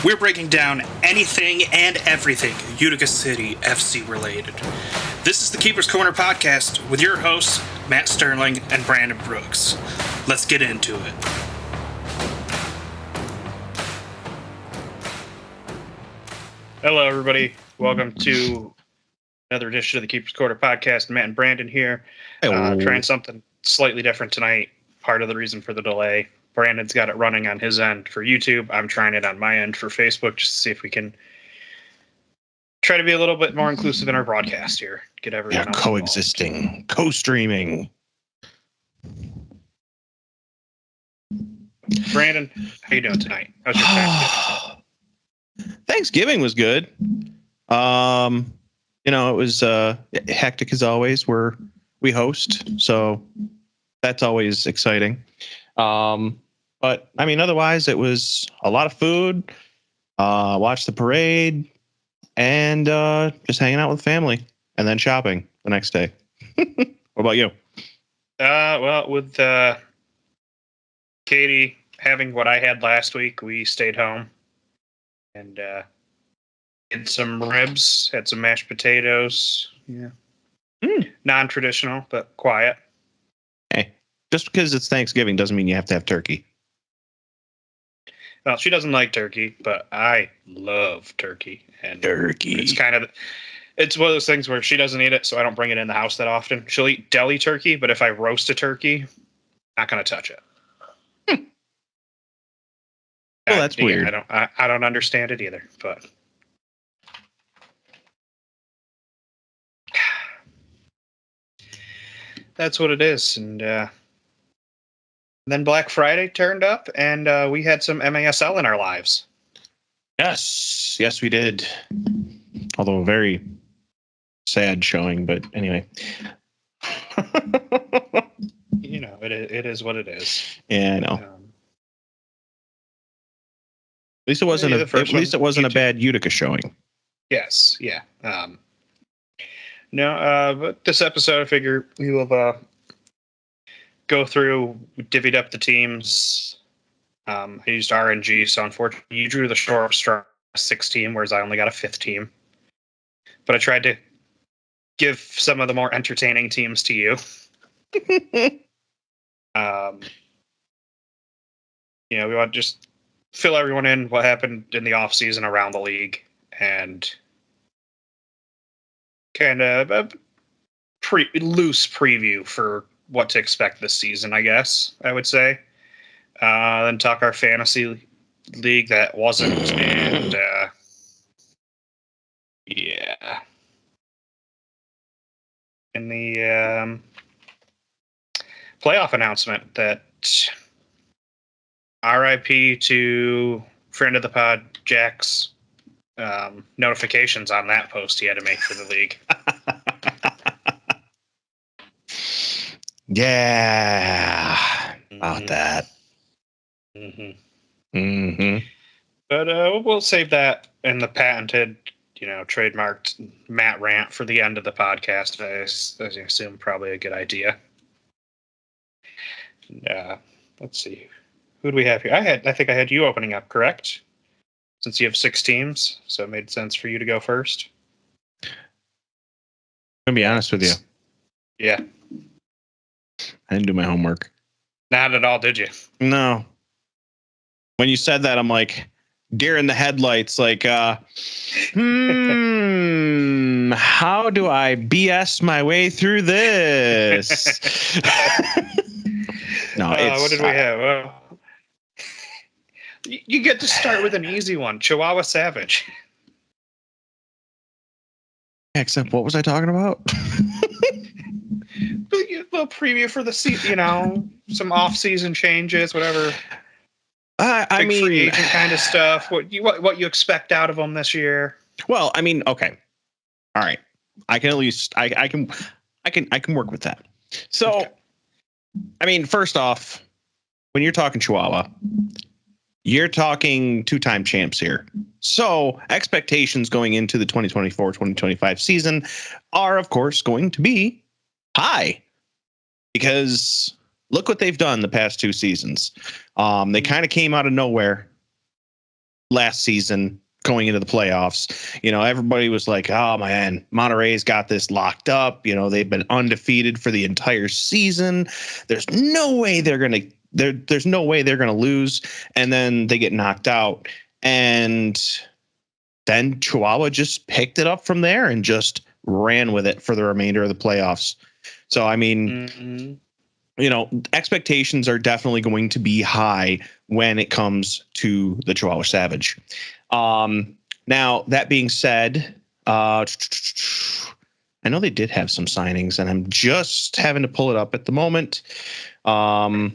We're breaking down anything and everything Utica City FC related. This is the Keeper's Corner podcast with your hosts, Matt Sterling and Brandon Brooks. Let's get into it. Hello, everybody. Welcome to another edition of the Keeper's Corner podcast. Matt and Brandon here. Trying something slightly different tonight. Part of the reason for the delay. Brandon's got it running on his end for YouTube. I'm trying it on my end for Facebook just to see if we can try to be a little bit more inclusive in our broadcast here. Get everyone else coexisting, involved. Co-streaming. Brandon, how you doing tonight? How's your Thanksgiving? Thanksgiving was good. It was hectic as always. We host, so that's always exciting. But I mean, otherwise it was a lot of food, watched the parade, and just hanging out with family, and then shopping the next day. What about you? Well, with Katie having what I had last week, we stayed home and did some ribs, had some mashed potatoes. Yeah. Non-traditional, but quiet. Hey, just because it's Thanksgiving doesn't mean you have to have turkey. Well, she doesn't like turkey, but I love turkey. And turkey. It's one of those things where she doesn't eat it, so I don't bring it in the house that often. She'll eat deli turkey, but if I roast a turkey, not going to touch it. Well, that's weird. I don't understand it either, but that's what it is. And then Black Friday turned up, and we had some MASL in our lives. Yes, we did. Although a very sad showing, but anyway. It is what it is. Yeah, I know. At least it wasn't a bad Utica showing. Yes, yeah. But this episode, I figure we will go through, divvied up the teams. I used RNG, so unfortunately, you drew the short straw 6 team, whereas I only got a 5th team. But I tried to give some of the more entertaining teams to you. We want to just fill everyone in what happened in the off season around the league and kind of a loose preview for what to expect this season, I guess I would say. Then talk our fantasy league that wasn't, and and the playoff announcement that RIP to friend of the pod Jack's notifications on that post he had to make for the league. Yeah, about that. But we'll save that and the patented, trademarked Matt rant for the end of the podcast. I assume probably a good idea. Let's see. Who do we have here? I think I had you opening up, correct? Since you have 6 teams, so it made sense for you to go first. I'm gonna be honest with you. Yeah. I didn't do my homework. Not at all, did you? No. When you said that, I'm like deer in the headlights, like, how do I BS my way through this? No, what did we have? Well, you get to start with an easy one. Chihuahua Savage. Except what was I talking about? A little preview for the season, some off-season changes, whatever. I mean, free agent kind of stuff. What you expect out of them this year? Well, I mean, okay, all right. I can at least I can work with that. So, okay. I mean, first off, when you're talking Chihuahua, you're talking 2-time champs here. So expectations going into the 2024-2025 season are, of course, going to be high because look what they've done the past 2 seasons. They kind of came out of nowhere last season going into the playoffs. Everybody was like, oh man, Monterey's got this locked up. They've been undefeated for the entire season. There's no way they're going to lose. And then they get knocked out. And then Chihuahua just picked it up from there and just ran with it for the remainder of the playoffs. So, I mean, expectations are definitely going to be high when it comes to the Chihuahua Savage. Now, that being said, I know they did have some signings, and I'm just having to pull it up at the moment. I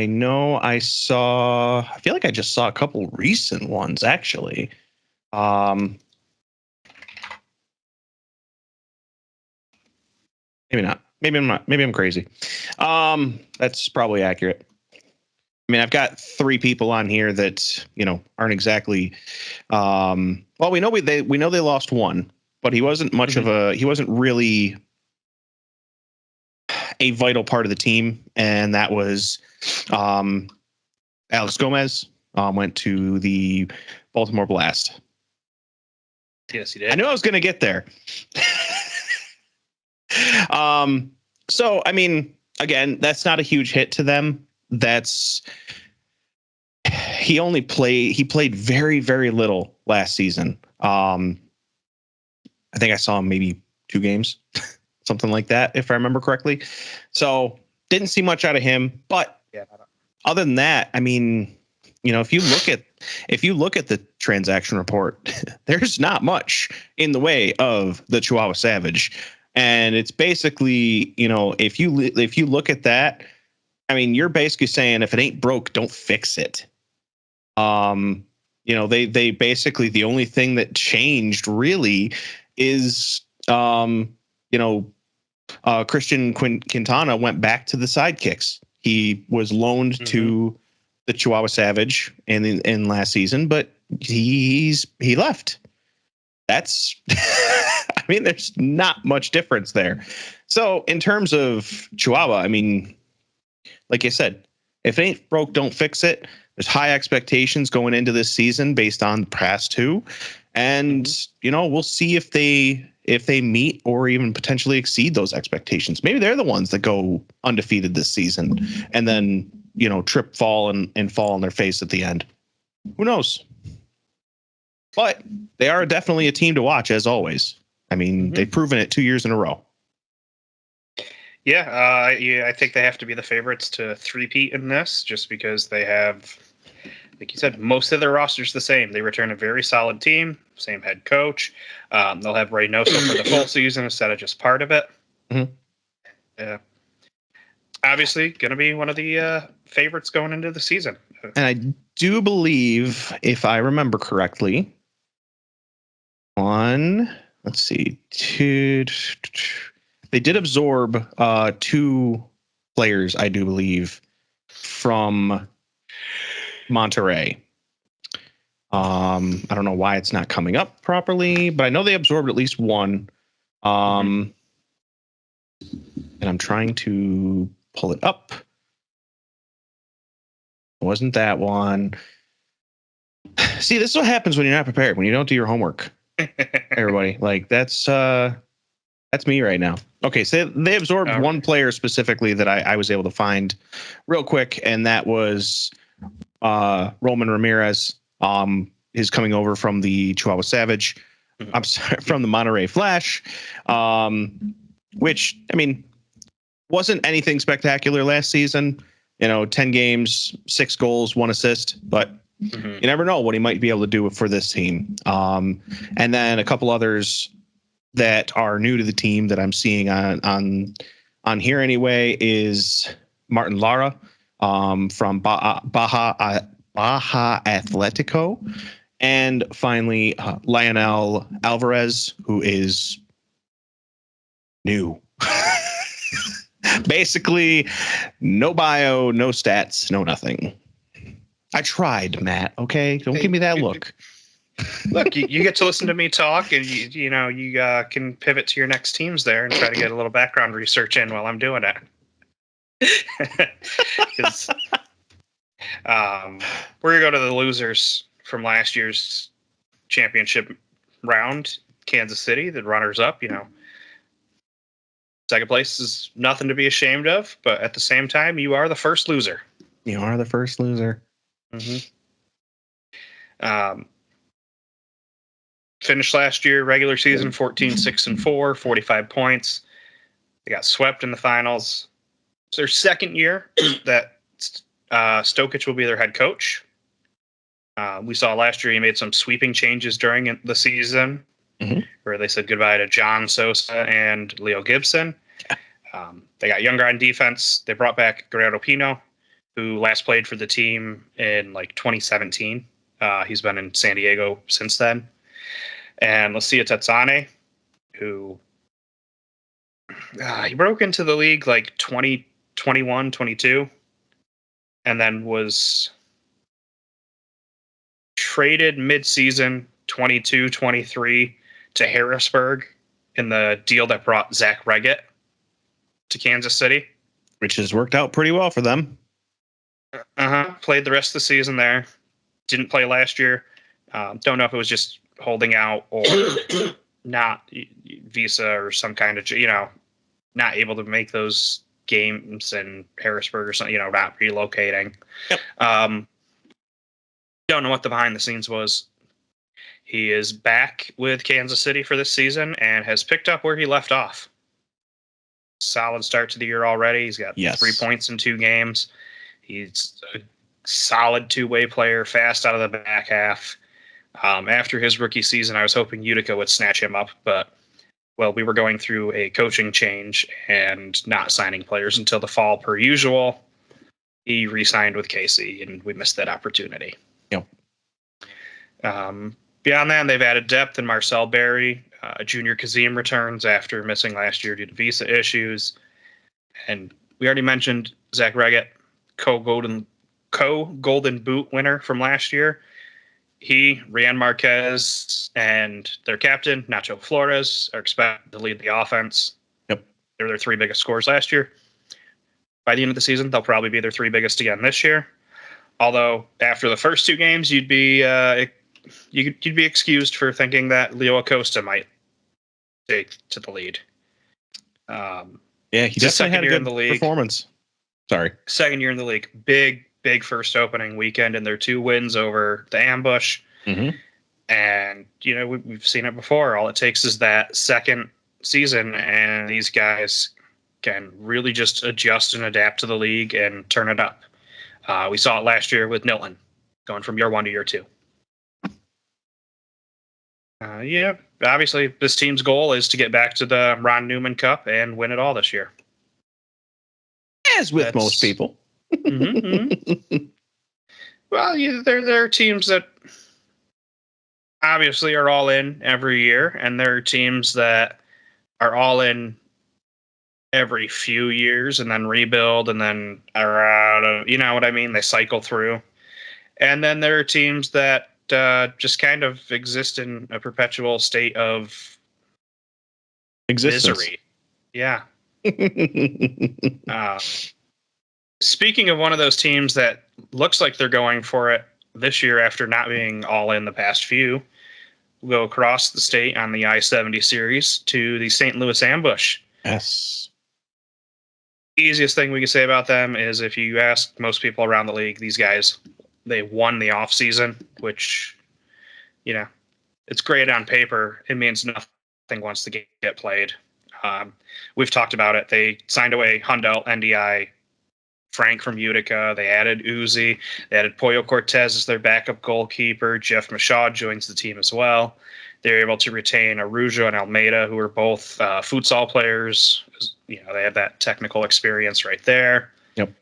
know I feel like I just saw a couple recent ones, actually. Maybe not. Maybe I'm not. Maybe I'm crazy. That's probably accurate. I mean, I've got 3 people on here that, aren't exactly, well, we know they lost one, but he wasn't much he wasn't really a vital part of the team. And that was, Alex Gomez, went to the Baltimore Blast. Yes, he did. I knew I was going to get there. So, I mean, again, that's not a huge hit to them. He played very, very little last season. I think I saw him maybe 2 games, something like that, if I remember correctly. So didn't see much out of him, but other than that, I mean, if you look at the transaction report, there's not much in the way of the Chihuahua Savage. And it's basically, if you look at that, I mean, you're basically saying if it ain't broke, don't fix it. They basically, the only thing that changed really is, Christian Quintana went back to the sidekicks. He was loaned to the Chihuahua Savage in last season, but he left. That's, I mean, there's not much difference there. So in terms of Chihuahua, I mean, like I said, if it ain't broke, don't fix it. There's high expectations going into this season based on the past 2. And, we'll see if they meet or even potentially exceed those expectations. Maybe they're the ones that go undefeated this season and then, trip, fall, and fall on their face at the end. Who knows? But they are definitely a team to watch, as always. I mean, they've proven it 2 years in a row. Yeah, I think they have to be the favorites to three-peat in this, just because they have, like you said, most of their roster's the same. They return a very solid team, same head coach. They'll have Reynoso for the full season instead of just part of it. Yeah, obviously going to be one of the favorites going into the season. And I do believe, if I remember correctly, they did absorb 2 players, I do believe, from Monterey. I don't know why it's not coming up properly, but I know they absorbed at least one. And I'm trying to pull it up. It wasn't that one. See, this is what happens when you're not prepared, when you don't do your homework. Everybody, like that's me right now. Okay, so they absorbed one player specifically that I was able to find real quick, and that was Roman Ramirez. Is coming over from the Chihuahua Savage. I'm sorry, from the Monterey Flash, which, I mean, wasn't anything spectacular last season. 10 games, 6 goals, 1 assist, but you never know what he might be able to do for this team. And then a couple others that are new to the team that I'm seeing on here anyway is Martin Lara from Baja Atletico, and finally Lionel Alvarez, who is new. Basically, no bio, no stats, no nothing. I tried, Matt. Okay, don't give me that look. Look, you get to listen to me talk, and you can pivot to your next teams there and try to get a little background research in while I'm doing it. We're going to go to the losers from last year's championship round, Kansas City, the runners-up. Second place is nothing to be ashamed of, but at the same time, you are the first loser. You are the first loser. Mm-hmm. Finished last year, regular season, 14-6-4, 45 points. They got swept in the finals. It's their second year that Stokic will be their head coach. We saw last year he made some sweeping changes during the season, where they said goodbye to John Sosa and Leo Gibson. They got younger on defense. They brought back Guerrero Pino, who last played for the team in 2017. He's been in San Diego since then. And Lucia Tetsane, who he broke into the league 2021, 22, and then was traded mid-season 22, 23 to Harrisburg in the deal that brought Zach Reggett to Kansas City. Which has worked out pretty well for them. Played the rest of the season there. Didn't play last year. Don't know if it was just holding out or not visa or some kind of, not able to make those games in Harrisburg or something, not relocating. Yep. Don't know what the behind the scenes was. He is back with Kansas City for this season and has picked up where he left off. Solid start to the year already. He's got 3 points in 2 games. He's a solid two-way player, fast out of the back half. After his rookie season, I was hoping Utica would snatch him up, but, we were going through a coaching change and not signing players until the fall per usual. He re-signed with Casey, and we missed that opportunity. Yep. Beyond that, they've added depth in Marcel Berry. Junior Kazim returns after missing last year due to visa issues. And we already mentioned Zach Reggett, co-Golden Boot winner from last year. He, Rian Marquez, and their captain, Nacho Flores, are expected to lead the offense. Yep. They're their 3 biggest scorers last year. By the end of the season, they'll probably be their 3 biggest again this year. Although, after the first 2 games, you'd be excused for thinking that Leo Acosta might take to the lead. He definitely had a good performance. Sorry. Second year in the league. Big first opening weekend, and their 2 wins over the Ambush. And, we've seen it before. All it takes is that second season, and these guys can really just adjust and adapt to the league and turn it up. We saw it last year with Nilton, going from year 1 to year 2. Obviously, this team's goal is to get back to the Ron Newman Cup and win it all this year. As with most people. Well, there are teams that obviously are all in every year, and there are teams that are all in every few years and then rebuild and then are out of, you know what I mean? They cycle through. And then there are teams that just kind of exist in a perpetual state of misery. Yeah. Speaking of one of those teams that looks like they're going for it this year after not being all in the past few, we'll go across the state on the I-70 series to the St. Louis Ambush. Yes. Easiest thing we can say about them is if you ask most people around the league, these guys, they won the off season, which, it's great on paper. It means nothing once the game get played. We've talked about it. They signed away Hundel, NDI, Frank from Utica. They added Uzi. They added Pollo Cortez as their backup goalkeeper. Jeff Machad joins the team as well. They're able to retain Arujo and Almeida, who are both futsal players. They have that technical experience right there. Yep.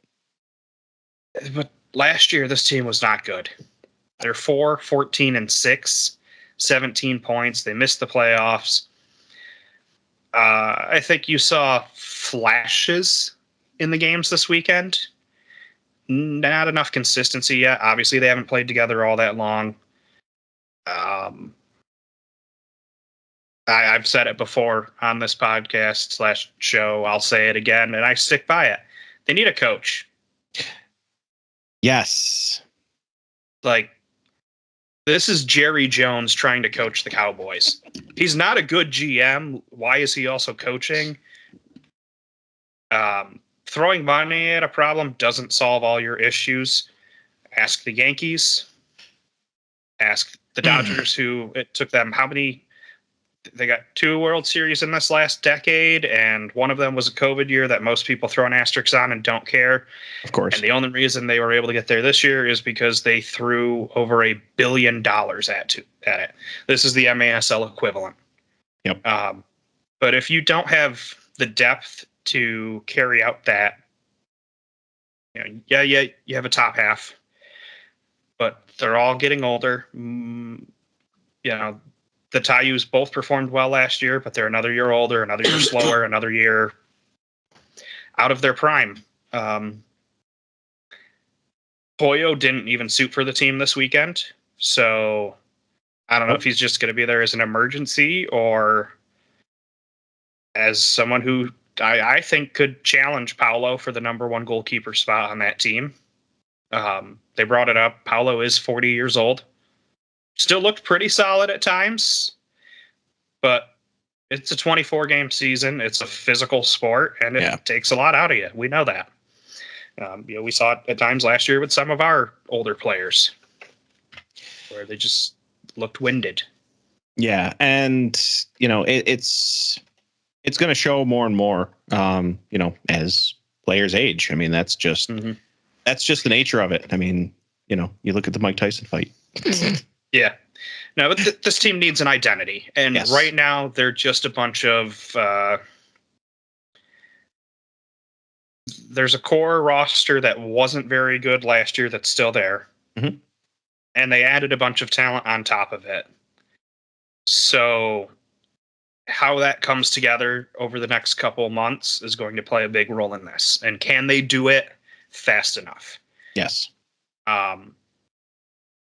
But last year, this team was not good. They're 4-14-6, 17 points. They missed the playoffs. I think you saw flashes in the games this weekend. Not enough consistency yet. Obviously, they haven't played together all that long. I've said it before on this podcast / show. I'll say it again, and I stick by it. They need a coach. Yes. Like, this is Jerry Jones trying to coach the Cowboys. He's not a good GM. Why is he also coaching? Throwing money at a problem doesn't solve all your issues. Ask the Yankees. Ask the Dodgers, who it took them how many? They got 2 World Series in this last decade, and one of them was a COVID year that most people throw an asterisk on and don't care. Of course. And the only reason they were able to get there this year is because they threw over $1 billion at it. This is the MASL equivalent. Yep. But if you don't have the depth to carry out that, you have a top half, but they're all getting older. The Tayus both performed well last year, but they're another year older, another year slower, another year out of their prime. Pollo didn't even suit for the team this weekend, so I don't know if he's just going to be there as an emergency or as someone who I think could challenge Paulo for the number 1 goalkeeper spot on that team. They brought it up. Paulo is 40 years old. Still looked pretty solid at times, but it's a 24-game season. It's a physical sport, and it takes a lot out of you. We know that. We saw it at times last year with some of our older players where they just looked winded. Yeah, and it's going to show more and more. As players age. I mean, that's just the nature of it. I mean, you look at the Mike Tyson fight. Yeah. No, but this team needs an identity. And right now, they're just a bunch of... there's a core roster that wasn't very good last year that's still there. Mm-hmm. And they added a bunch of talent on top of it. So how that comes together over the next couple of months is going to play a big role in this. And can they do it fast enough? Yes.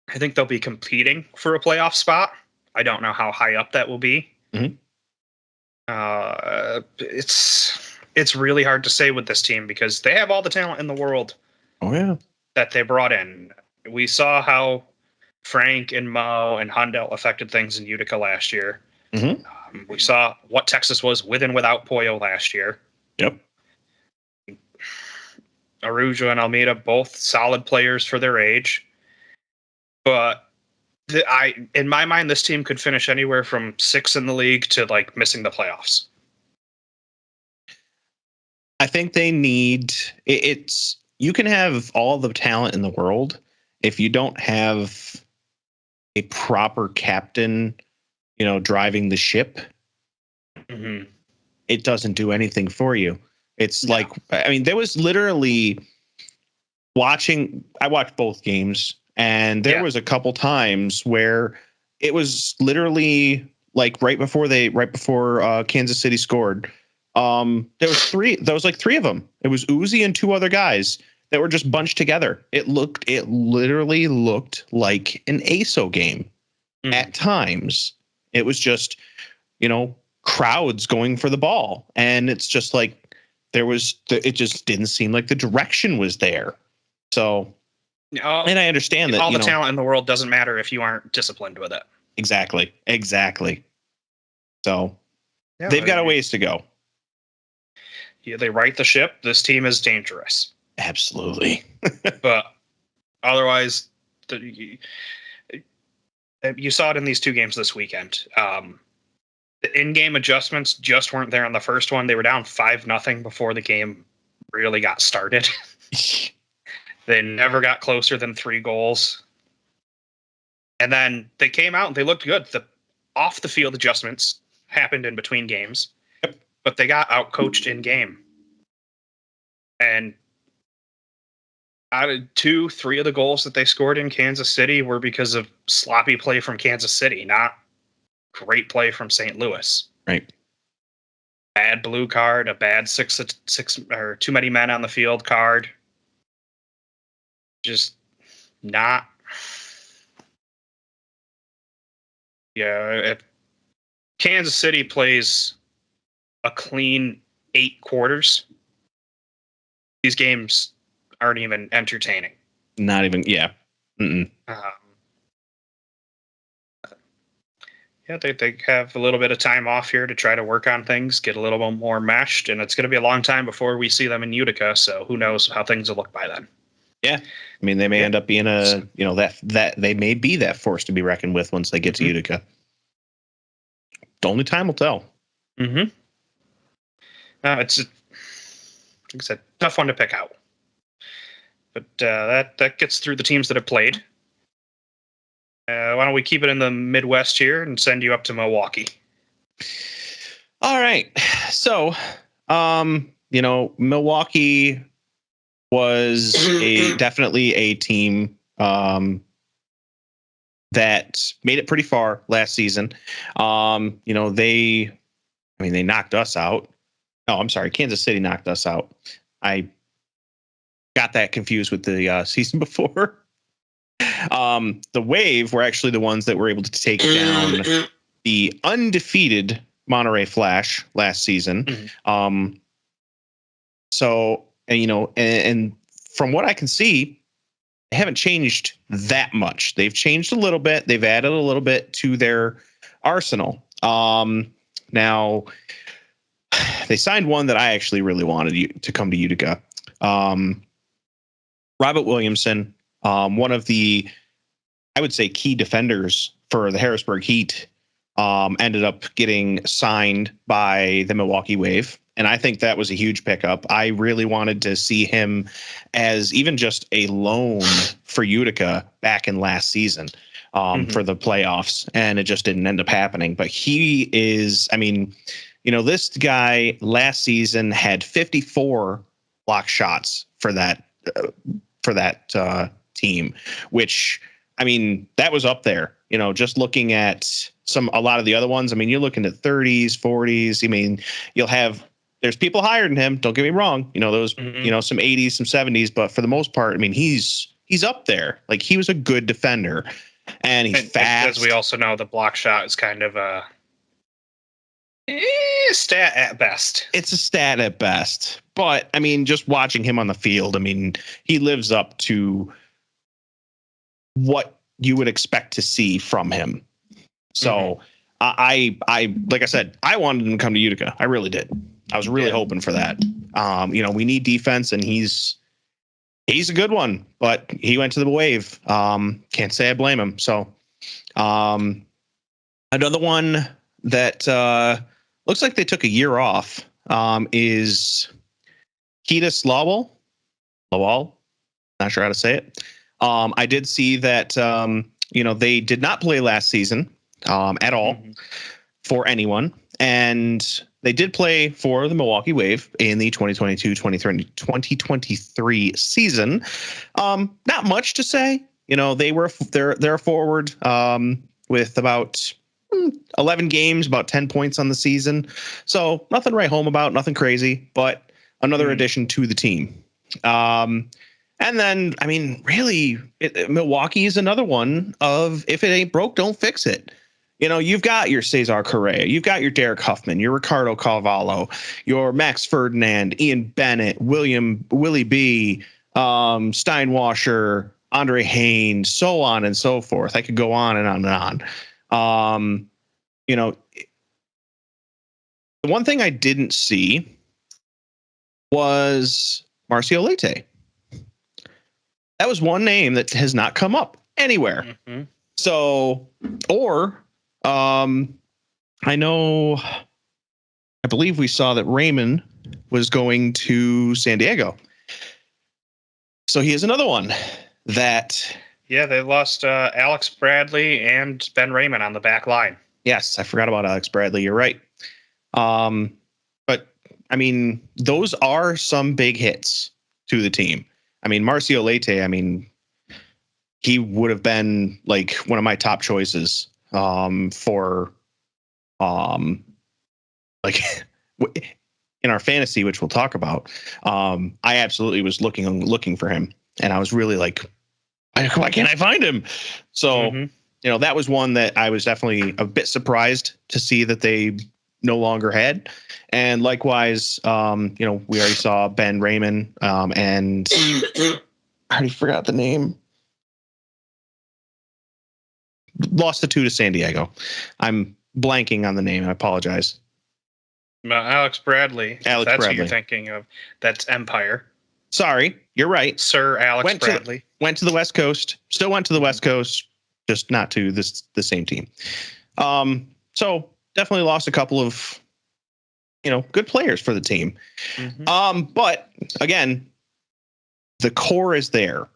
I think they'll be competing for a playoff spot. I don't know how high up that will be. Mm-hmm. It's really hard to say with this team because they have all the talent in the world. Oh, yeah. That they brought in. We saw how Frank and Mo and Hundell affected things in Utica last year. Mm-hmm. We saw what Texas was with and without Pollo last year. Yep. Arujo and Almeida, both solid players for their age. But in my mind, this team could finish anywhere from 6th in the league to missing the playoffs. I think they need you can have all the talent in the world if you don't have a proper captain, driving the ship. Mm-hmm. It doesn't do anything for you. It's there was literally I watched both games, and there was a couple times where it was literally right before Kansas City scored. There was 3 of them. It was Uzi and 2 other guys that were just bunched together. It literally looked like an ASO game at times. It was just, crowds going for the ball. And it's just it just didn't seem like the direction was there. So, and I understand that all the talent in the world doesn't matter if you aren't disciplined with it. Exactly. So they've got a ways to go. Yeah, they right the ship. This team is dangerous. Absolutely. But otherwise, you saw it in these 2 games this weekend. The in-game adjustments just weren't there on the first one. They were down 5-0 before the game really got started. They never got closer than 3 goals. And then they came out and they looked good. The off-the-field adjustments happened in between games. Yep. But they got out-coached in-game. And out of 2-3 of the goals that they scored in Kansas City were because of sloppy play from Kansas City, not great play from St. Louis. Right. Bad blue card, a bad 6 or too many men on the field card. Just not. Yeah, if Kansas City plays a clean 8 quarters, these games aren't even entertaining. Not even, yeah. Yeah, they have a little bit of time off here to try to work on things, get a little bit more meshed, and it's going to be a long time before we see them in Utica. So who knows how things will look by then? Yeah, I mean, they may end up being that they may be that force to be reckoned with once they get to Utica. Only time will tell. It's like I said, tough one to pick out, but that gets through the teams that have played. Why don't we keep it in the Midwest here and send you up to Milwaukee? All right. So, Milwaukee was definitely a team that made it pretty far last season. They knocked us out. No, I'm sorry. Kansas City knocked us out. I got that confused with the season before. The Wave were actually the ones that were able to take down the undefeated Monterey Flash last season. And from what I can see, they haven't changed that much. They've changed a little bit. They've added a little bit to their arsenal. Now, they signed one that I actually really wanted to come to Utica. Robert Williamson, one of the, I would say, key defenders for the Harrisburg Heat, ended up getting signed by the Milwaukee Wave. And I think that was a huge pickup. I really wanted to see him as even just a loan for Utica back in last season for the playoffs. And it just didn't end up happening. But he is, this guy last season had 54 block shots for that team, which, that was up there. Just looking at a lot of the other ones. You're looking at 30s, 40s. There's people higher than him. Don't get me wrong. Some 80s, some 70s, but for the most part, he's up there. Like, he was a good defender, and he's fast. As we also know, the block shot is kind of a stat at best. It's a stat at best, but just watching him on the field, he lives up to what you would expect to see from him. So I like I said, I wanted him to come to Utica. I really did. I was really hoping for that. We need defense, and he's a good one, but he went to the Wave. Can't say I blame him. So another one that looks like they took a year off is Ketis Lawal. Not sure how to say it. I did see that, they did not play last season at all for anyone. And they did play for the Milwaukee Wave in the 2022-2023 season. Not much to say. They're a forward with about 11 games, about 10 points on the season. So nothing to write home about, nothing crazy, but another addition to the team. And then, really, Milwaukee is another one of, if it ain't broke, don't fix it. You've got your Cesar Correa, you've got your Derek Huffman, your Ricardo Carvalho, your Max Ferdinand, Ian Bennett, Willie B, Steinwasser, Andre Haynes, so on and so forth. I could go on and on and on. The one thing I didn't see was Marcio Leite. That was one name that has not come up anywhere. So, I believe we saw that Raymond was going to San Diego. So he is another one that. Yeah, they lost Alex Bradley and Ben Raymond on the back line. Yes, I forgot about Alex Bradley. You're right. But those are some big hits to the team. Marcio Leite, he would have been like one of my top choices for in our fantasy, which we'll talk about. I absolutely was looking for him, and I was really like, why can't I find him? So, that was one that I was definitely a bit surprised to see that they no longer had. And likewise, we already saw Ben Raymond and I already forgot the name. Lost the 2 to San Diego. I'm blanking on the name. I apologize. Alex Bradley. Alex that's Bradley. Who you're thinking of. That's Empire. Sorry, you're right. Sir Alex Bradley. Went to the West Coast. Still went to the West Coast, just not to the same team. So definitely lost a couple of, good players for the team. But again, the core is there.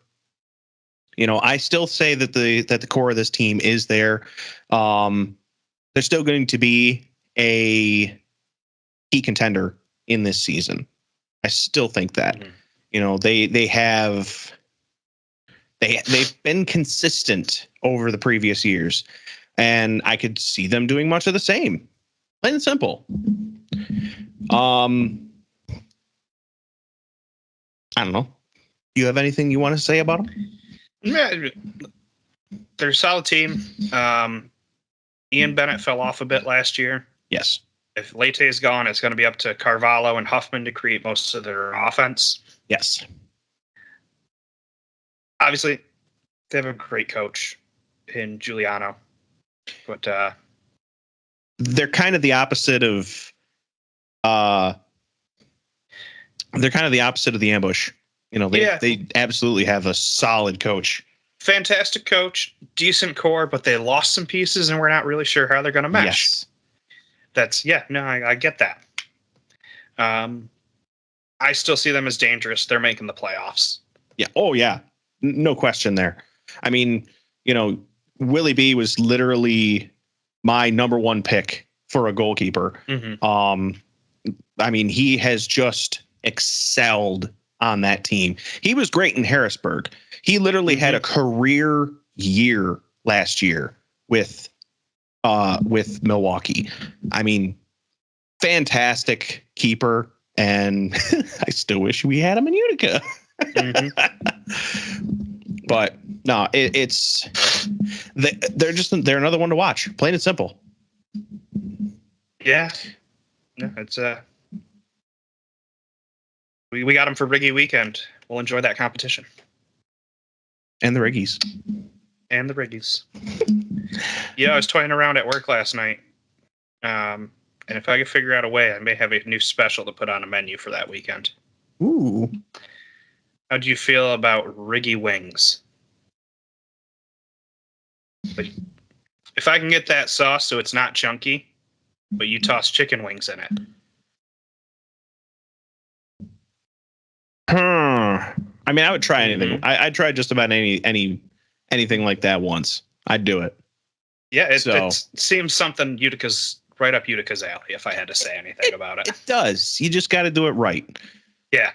I still say that the core of this team is there. They're still going to be a key contender in this season. I still think that. They've been consistent over the previous years, and I could see them doing much of the same. Plain and simple. I don't know. Do you have anything you want to say about them? Yeah, they're a solid team. Ian Bennett fell off a bit last year. Yes. If Leite's gone, it's going to be up to Carvalho and Huffman to create most of their offense. Yes. Obviously, they have a great coach in Giuliano, but they're kind of the opposite of the ambush. They absolutely have a solid coach. Fantastic coach, decent core, but they lost some pieces, and we're not really sure how they're going to mesh. Yes. I get that. I still see them as dangerous. They're making the playoffs. Yeah. Oh, yeah. No question there. I mean, Willie B was literally my number one pick for a goalkeeper. I mean, he has just excelled on that team. He was great in Harrisburg. He literally had a career year last year with Milwaukee. I mean, fantastic keeper, and I still wish we had him in Utica. But no, they're another one to watch. Plain and simple. Yeah, no, it's we got him for Riggy weekend. We'll enjoy that competition and the Riggies. Yeah, I was toying around at work last night, and if I could figure out a way, I may have a new special to put on a menu for that weekend. Ooh. How do you feel about Riggy wings? Like, if I can get that sauce so it's not chunky, but you toss chicken wings in it. I mean, I would try anything. I'd try just about anything like that once. I'd do it. Yeah, it seems something right up Utica's alley, if I had to say anything about it. It does. You just got to do it right. Yeah.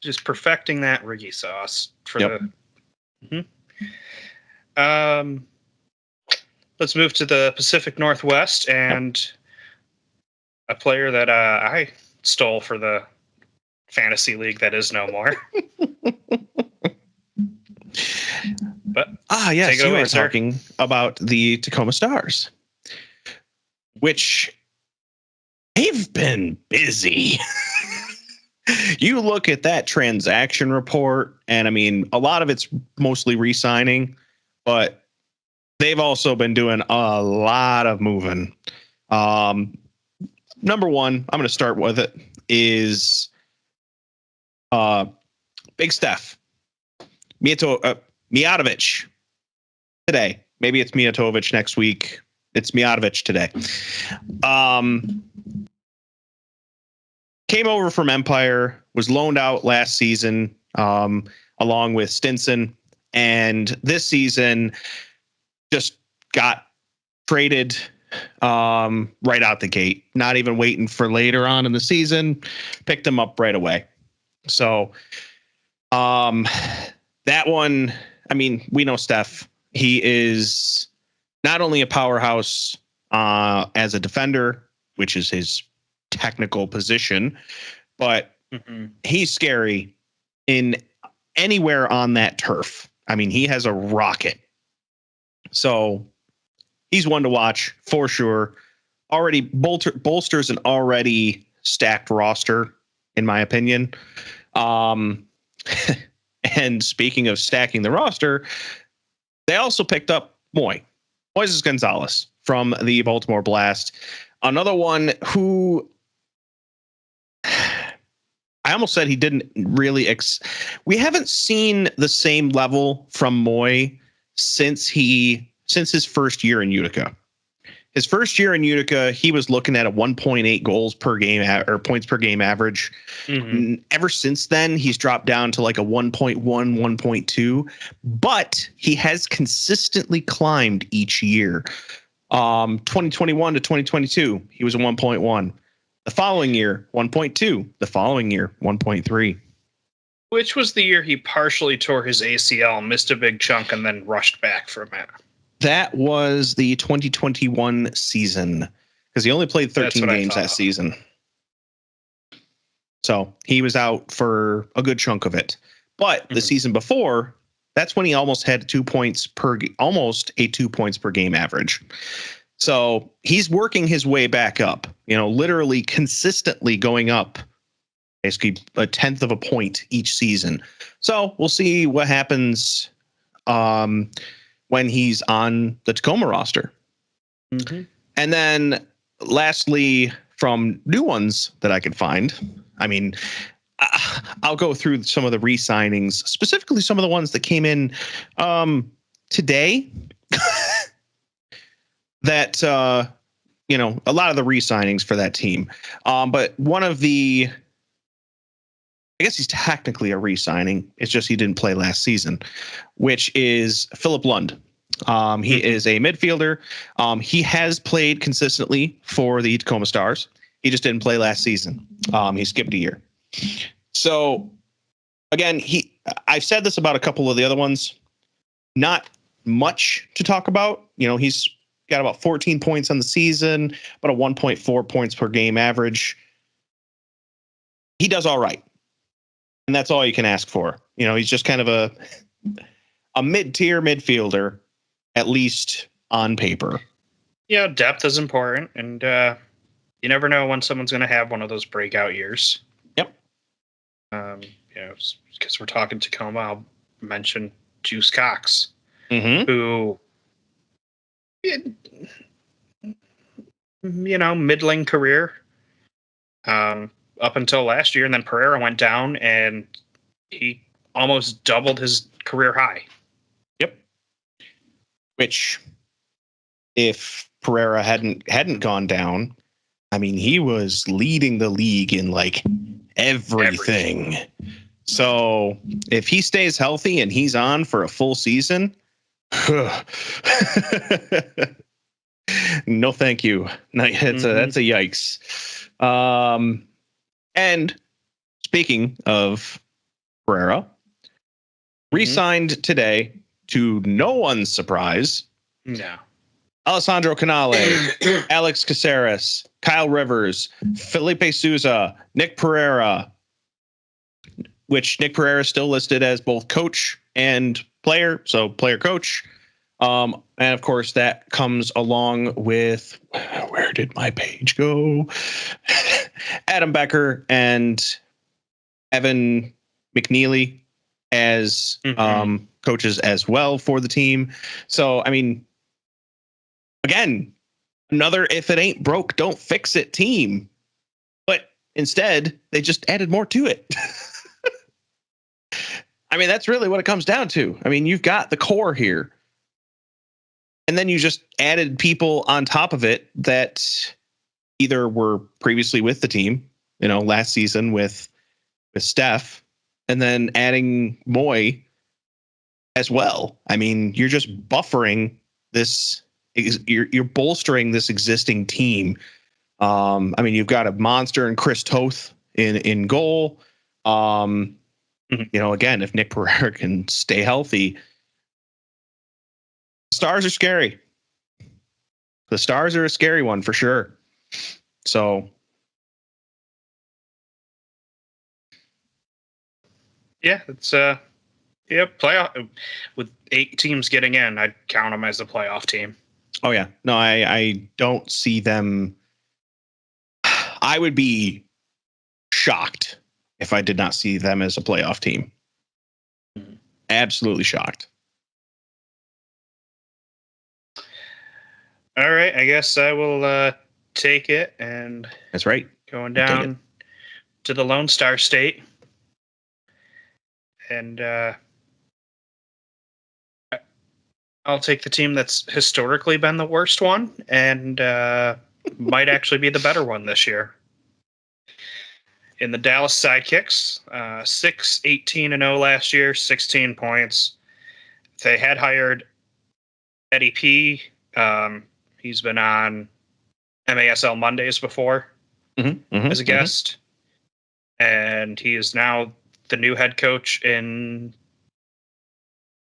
Just perfecting that Riggy sauce for let's move to the Pacific Northwest and a player that I stole for the Fantasy League that is no more. But yes, you were talking about the Tacoma Stars, which they've been busy. You look at that transaction report, and I mean, a lot of it's mostly re-signing, but they've also been doing a lot of moving. Number one, I'm going to start with it, is Big Steph. Mijatovic today. Maybe it's Mijatovic next week. It's Mijatovic today. Came over from Empire, was loaned out last season, along with Stinson, and this season just got traded right out the gate. Not even waiting for later on in the season, picked him up right away. So that one, I mean, we know Steph. He is not only a powerhouse as a defender, which is his technical position, but he's scary in anywhere on that turf. I mean, he has a rocket. So he's one to watch for sure. Already bolsters an already stacked roster, in my opinion. And And speaking of stacking the roster, they also picked up Moises Gonzalez from the Baltimore Blast. Another one who I almost said he didn't really. We haven't seen the same level from Moy since his first year in Utica. His first year in Utica, he was looking at a 1.8 goals per game or points per game average. Mm-hmm. Ever since then, he's dropped down to like a 1.1, 1.2, but he has consistently climbed each year. 2021 to 2022, he was a 1.1. The following year, 1.2. The following year, 1.3. Which was the year he partially tore his ACL, missed a big chunk, and then rushed back for a minute. That was the 2021 season because he only played 13 games that season. So he was out for a good chunk of it. But the season before, that's when he almost had 2 points almost a 2 points per game average. So he's working his way back up, literally consistently going up basically a tenth of a point each season. So we'll see what happens when he's on the Tacoma roster. Mm-hmm. And then lastly, from new ones that I could find, I'll go through some of the re-signings, specifically some of the ones that came in today that, a lot of the re-signings for that team. But one of the, I guess he's technically a re-signing. It's just he didn't play last season, which is Philip Lund. He is a midfielder. He has played consistently for the Tacoma Stars. He just didn't play last season. He skipped a year. So again, I've said this about a couple of the other ones. Not much to talk about. He's got about 14 points on the season, about a 1.4 points per game average. He does all right. And that's all you can ask for. He's just kind of a mid-tier midfielder, at least on paper. Yeah, depth is important, and you never know when someone's going to have one of those breakout years. Yep. Because we're talking Tacoma, I'll mention Juice Cox, who, middling career. Up until last year, and then Pereira went down, and he almost doubled his career high. Yep. Which, if Pereira hadn't gone down, he was leading the league in like everything. So if he stays healthy and he's on for a full season, no, thank you. No, that's a yikes. And speaking of Pereira, re-signed today to no one's surprise. No. Alessandro Canale, Alex Caceres, Kyle Rivers, Felipe Souza, Nick Pereira, which Nick Pereira is still listed as both coach and player, so player coach. And of course, that comes along with, where did my page go? Adam Becker and Evan McNeely as coaches as well for the team. So, again, another if it ain't broke, don't fix it team. But instead, they just added more to it. That's really what it comes down to. You've got the core here. And then you just added people on top of it that either were previously with the team, last season with Steph, and then adding Moy as well. You're just buffering this. You're bolstering this existing team. You've got a monster in Chris Toth in goal. Again, if Nick Pereira can stay healthy, Stars are scary. The Stars are a scary one for sure. So, yeah, it's playoff with 8 teams getting in. I'd count them as a playoff team. Oh yeah, no, I don't see them. I would be shocked if I did not see them as a playoff team. Absolutely shocked. All right, I guess I will take it. And that's right. Going down to the Lone Star State. And I'll take the team that's historically been the worst one and might actually be the better one this year. In the Dallas Sidekicks, 6-18-0 last year, 16 points. They had hired Eddie P. He's been on MASL Mondays before as a guest. And he is now the new head coach in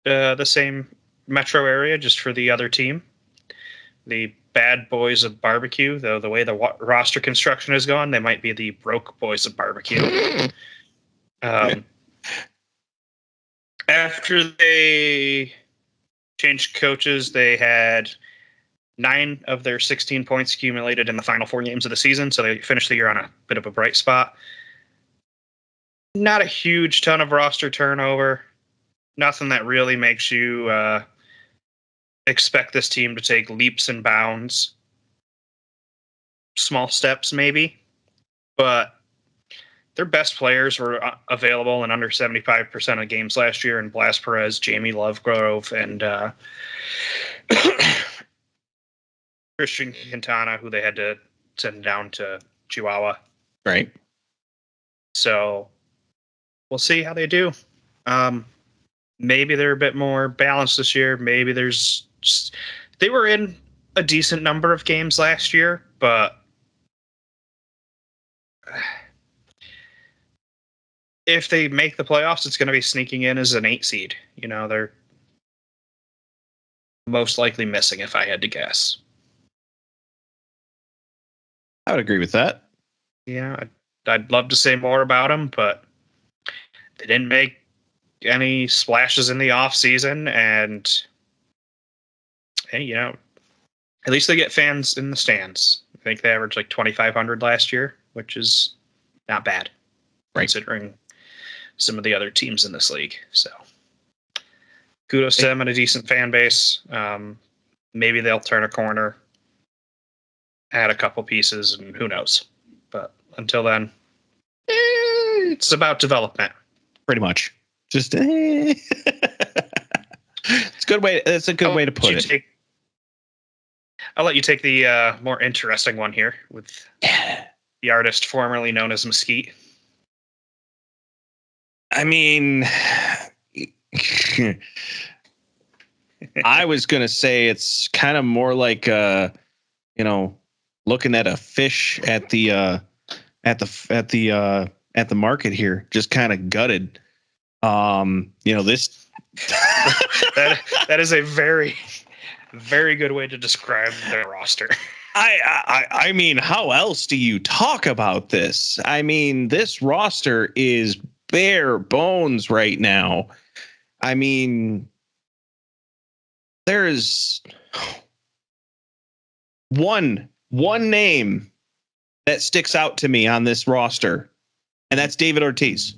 the same metro area, just for the other team. The Bad Boys of Barbecue, though the way the roster construction is going, they might be the Broke Boys of Barbecue. After they changed coaches, they had 9 of their 16 points accumulated in the final 4 games of the season, so they finished the year on a bit of a bright spot. Not a huge ton of roster turnover. Nothing that really makes you expect this team to take leaps and bounds. Small steps, maybe. But their best players were available in under 75% of games last year in Blas Perez, Jamie Lovegrove, and Christian Quintana, who they had to send down to Chihuahua. Right. So we'll see how they do. Maybe they're a bit more balanced this year. Maybe they were in a decent number of games last year, but if they make the playoffs, it's going to be sneaking in as an 8 seed. You know, they're most likely missing, if I had to guess. I would agree with that. Yeah, I'd love to say more about them, but they didn't make any splashes in the off season, and you know, at least they get fans in the stands. I think they averaged like 2,500 last year, which is not bad, considering some of the other teams in this league. So kudos to them and a decent fan base. Maybe they'll turn a corner, add a couple pieces, and who knows. But until then, it's about development. Pretty much. Just it's a good way. That's a good way to put it. I'll let you take the more interesting one here with the artist formerly known as Mesquite. I mean, I was gonna say it's kind of more like looking at a fish at the market here, just kind of gutted. This that is a very, very good way to describe their roster. I mean, how else do you talk about this? I mean, this roster is bare bones right now. I mean, there's one name that sticks out to me on this roster, and that's David Ortiz.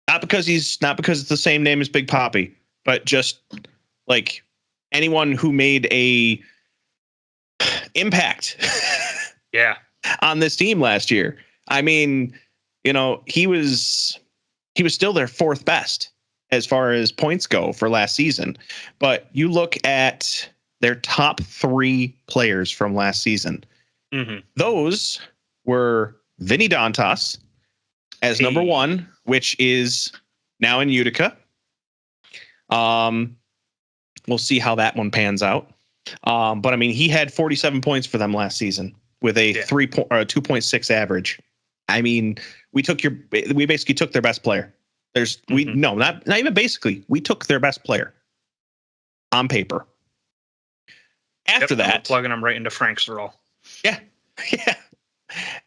Not because it's the same name as Big Papi, but just like anyone who made a impact on this team last year. I mean, he was still their 4th best as far as points go for last season. But you look at their top 3 players from last season. Mm-hmm. Those were Vinny Dantas as number 1, which is now in Utica. We'll see how that one pans out. But I mean, he had 47 points for them last season with a 2.6 average. I mean, we basically took their best player. Not even basically. We took their best player on paper. After that, plugging them right into Frank's role. Yeah.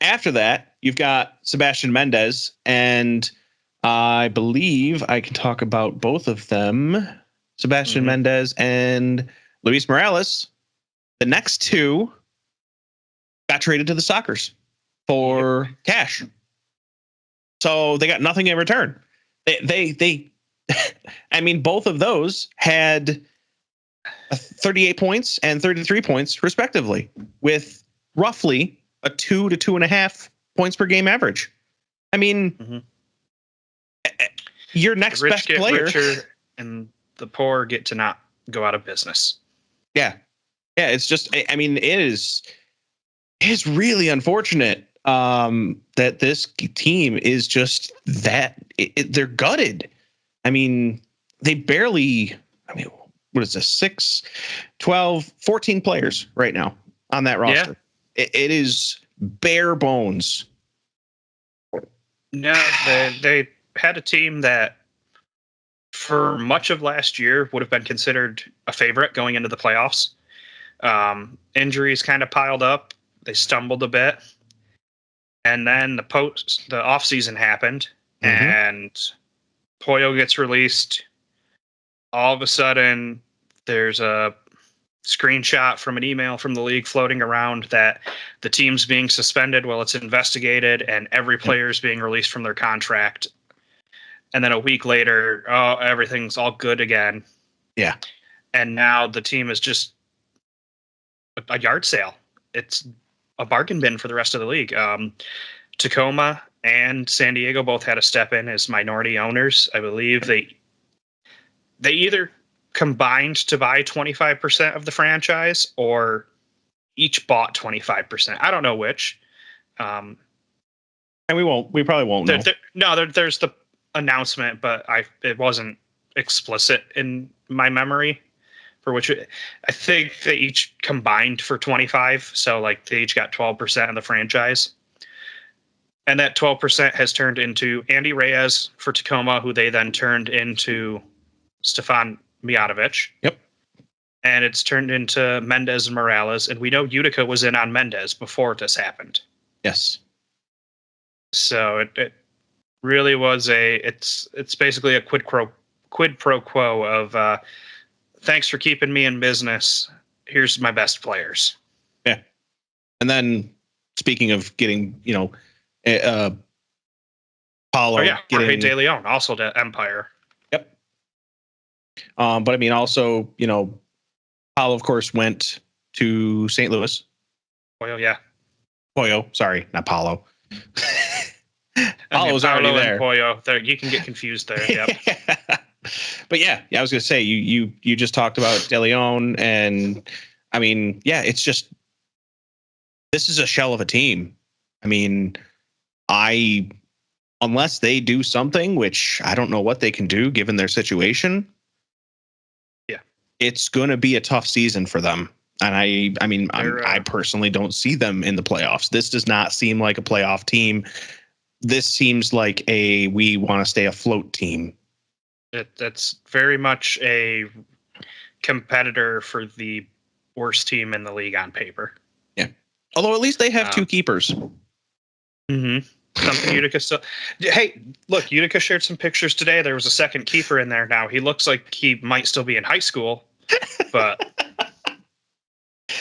After that, you've got Sebastian Mendez, and I believe I can talk about both of them. Sebastian Mendez and Luis Morales. The next 2 got traded to the Sockers for cash. So they got nothing in return. They I mean, both of those had 38 points and 33 points, respectively, with roughly a 2 to 2.5 points per game average. I mean, your next best player, richer and the poor get to not go out of business. Yeah. It's just, I mean, it's really unfortunate that this team is just that they're gutted. I mean, they barely, what is this? 6, 12, 14 players right now on that roster. Yeah. It is bare bones. No, they had a team that for much of last year would have been considered a favorite going into the playoffs. Injuries kind of piled up. They stumbled a bit. And then the offseason happened, and Pollo gets released. All of a sudden, there's a screenshot from an email from the league floating around that the team's being suspended while it's investigated, and every player is being released from their contract. And then a week later, everything's all good again. Yeah. And now the team is just a yard sale. It's a bargain bin for the rest of the league. Tacoma and San Diego both had to step in as minority owners. I believe they either combined to buy 25% of the franchise or each bought 25%. I don't know which. And we probably won't know. There's the announcement, but it wasn't explicit in my memory. For which I think they each combined for 25. So like they each got 12% of the franchise. And that 12% has turned into Andy Reyes for Tacoma, who they then turned into Stefan Mijatovic. Yep. And it's turned into Mendez and Morales. And we know Utica was in on Mendez before this happened. Yes. So it really was it's basically a quid pro quo of thanks for keeping me in business. Here's my best players. Yeah. And then speaking of getting, Paulo. Jorge De Leon, also to Empire. Yep. But I mean, also, Paulo, of course, went to St. Louis. Pollo, sorry, not Paulo. Paulo was already there. Pollo, you can get confused there. Yep. But I was going to say, you just talked about De Leon, and I mean, it's just, this is a shell of a team. I mean, unless they do something, which I don't know what they can do given their situation. Yeah, it's going to be a tough season for them. And I personally don't see them in the playoffs. This does not seem like a playoff team. This seems like we want to stay afloat team. That's very much a competitor for the worst team in the league on paper. Yeah. Although at least they have 2 keepers. Mm-hmm. Something Utica still. Hey, look, Utica shared some pictures today. There was a second keeper in there now. He looks like he might still be in high school, but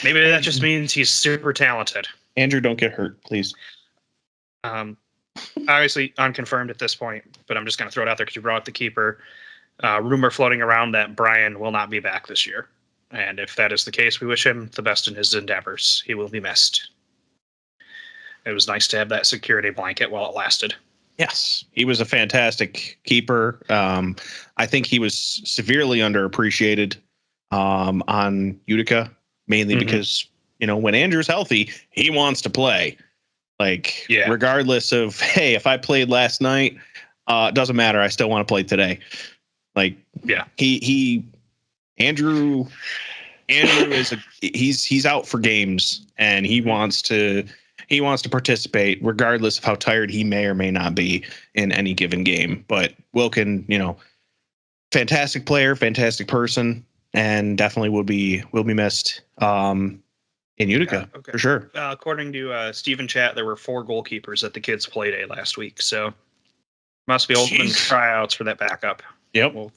maybe that just means he's super talented. Andrew, don't get hurt, please. Obviously unconfirmed at this point, but I'm just going to throw it out there because you brought up the keeper. Rumor floating around that Brian will not be back this year. And if that is the case, we wish him the best in his endeavors. He will be missed. It was nice to have that security blanket while it lasted. Yes, he was a fantastic keeper. I think he was severely underappreciated on Utica, mainly because, when Andrew's healthy, he wants to play. Regardless of, hey, if I played last night, it doesn't matter. I still want to play today. Andrew is he's out for games, and he wants to participate regardless of how tired he may or may not be in any given game. But Wilkin, fantastic player, fantastic person, and definitely will be missed in Utica for sure. According to Steven Chat, there were 4 goalkeepers at the kids' play day last week, so must be open tryouts for that backup. Yep. Well,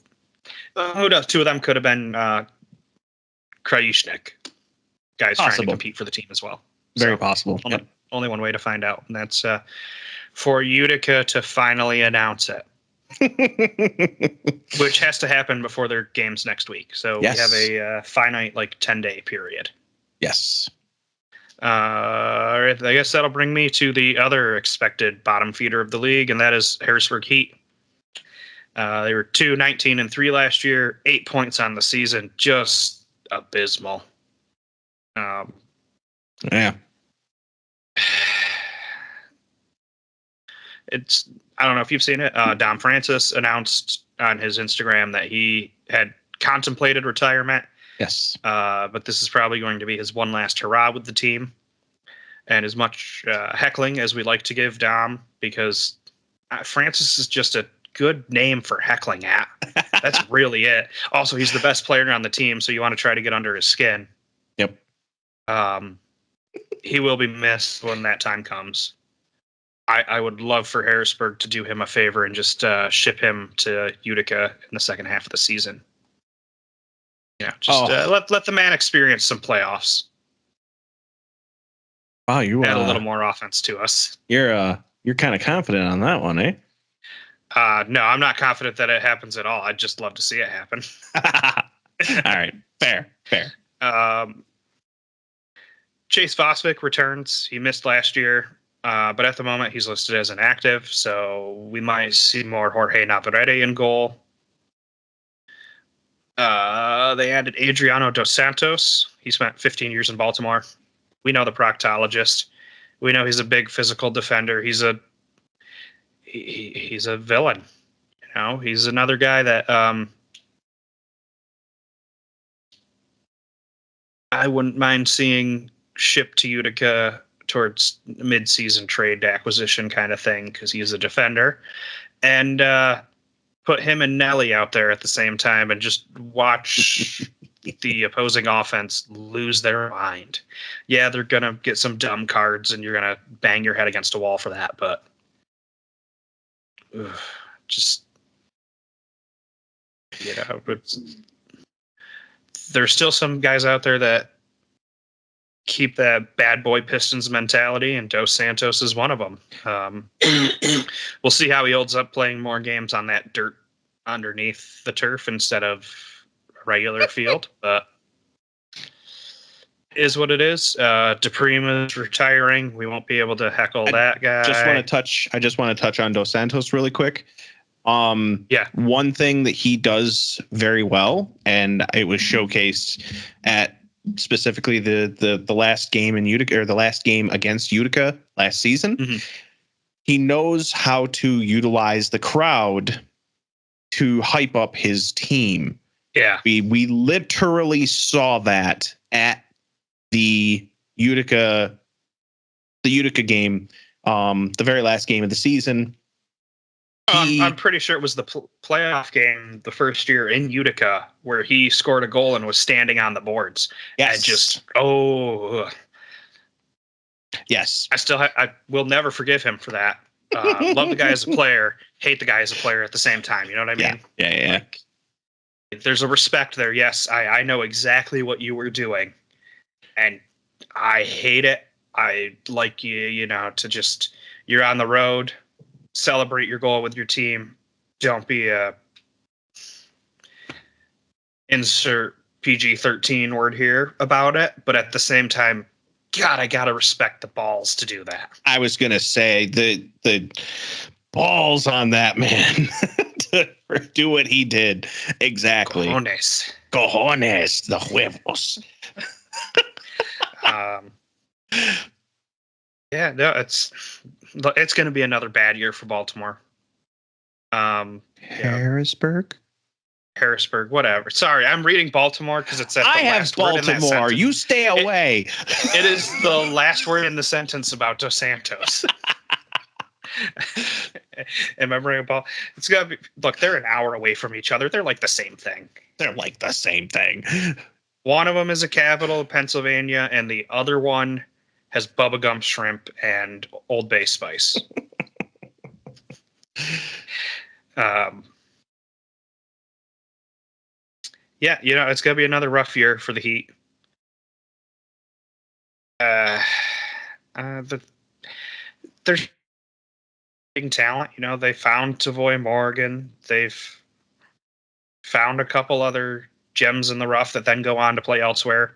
who knows? 2 of them could have been Krajishnik, guys trying to compete for the team as well. Very possible. Only one way to find out, and that's for Utica to finally announce it. Which has to happen before their games next week. So yes. We have a finite 10-day period. Yes. I guess that'll bring me to the other expected bottom feeder of the league, and that is Harrisburg Heat. They were 2-19-3 last year, 8 points on the season, just abysmal. Yeah. I don't know if you've seen it. Dom Francis announced on his Instagram that he had contemplated retirement. Yes. But this is probably going to be his one last hurrah with the team. And as much heckling as we like to give Dom, because Francis is just a good name for heckling at. That's really it. Also, he's the best player on the team, so you want to try to get under his skin. Yep. He will be missed when that time comes. I would love for Harrisburg to do him a favor and just ship him to Utica in the second half of the season. Let the man experience some playoffs. Wow, you add a little more offense to us. You're kind of confident on that one, eh? No, I'm not confident that it happens at all. I'd just love to see it happen. All right, fair. Chase Vosvik returns. He missed last year. But at the moment, he's listed as inactive, so we might see more Jorge Navarrete in goal. They added Adriano Dos Santos. He spent 15 years in Baltimore. We know the proctologist. We know he's a big physical defender. He's a villain. He's another guy that I wouldn't mind seeing shipped to Utica towards mid-season trade acquisition kind of thing, because he's a defender, and put him and Nelly out there at the same time and just watch the opposing offense lose their mind. Yeah, they're going to get some dumb cards and you're going to bang your head against a wall for that, but there's still some guys out there that keep that bad boy Pistons mentality, and Dos Santos is one of them. We'll see how he holds up playing more games on that dirt underneath the turf instead of a regular field, but is what it is. DePrima is retiring. We won't be able to heckle that guy. I just want to touch on Dos Santos really quick. One thing that he does very well, and it was showcased at specifically the last game in Utica, or the last game against Utica last season. Mm-hmm. He knows how to utilize the crowd to hype up his team. Yeah. We literally saw that at the Utica game, the very last game of the season. I'm pretty sure it was the playoff game the first year in Utica where he scored a goal and was standing on the boards. Yes. And just, yes. I will never forgive him for that. Love the guy as a player, hate the guy as a player at the same time. You know what I mean? Yeah. There's a respect there. Yes, I know exactly what you were doing, and I hate it. I like you to just, you're on the road, celebrate your goal with your team. Don't be a insert PG-13 word here about it, but at the same time, God, I gotta respect the balls to do that. I was gonna say the balls on that man to do what he did. Exactly. Cojones, the huevos. Yeah, no, it's going to be another bad year for Baltimore. Harrisburg, whatever. Sorry, I'm reading Baltimore because it's at the last word in that sentence. Baltimore. You stay away. It is the last word in the sentence about Dos Santos. Am I bringing Paul? It's got to be. Look, they're an hour away from each other. They're like the same thing. One of them is a capital of Pennsylvania, and the other one has bubblegum shrimp and Old Bay spice. Yeah, it's going to be another rough year for the Heat. There's talent. You know, they found Tavoy Morgan. They've found a couple other gems in the rough that then go on to play elsewhere.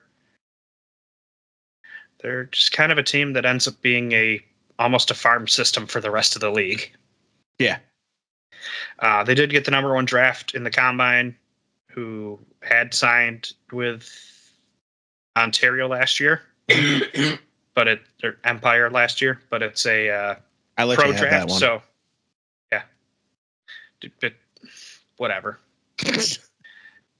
They're just kind of a team that ends up being almost a farm system for the rest of the league. Yeah. They did get the number 1 draft in the combine, who had signed with Ontario last year, but or Empire last year, but it's a pro draft. So yeah, but whatever.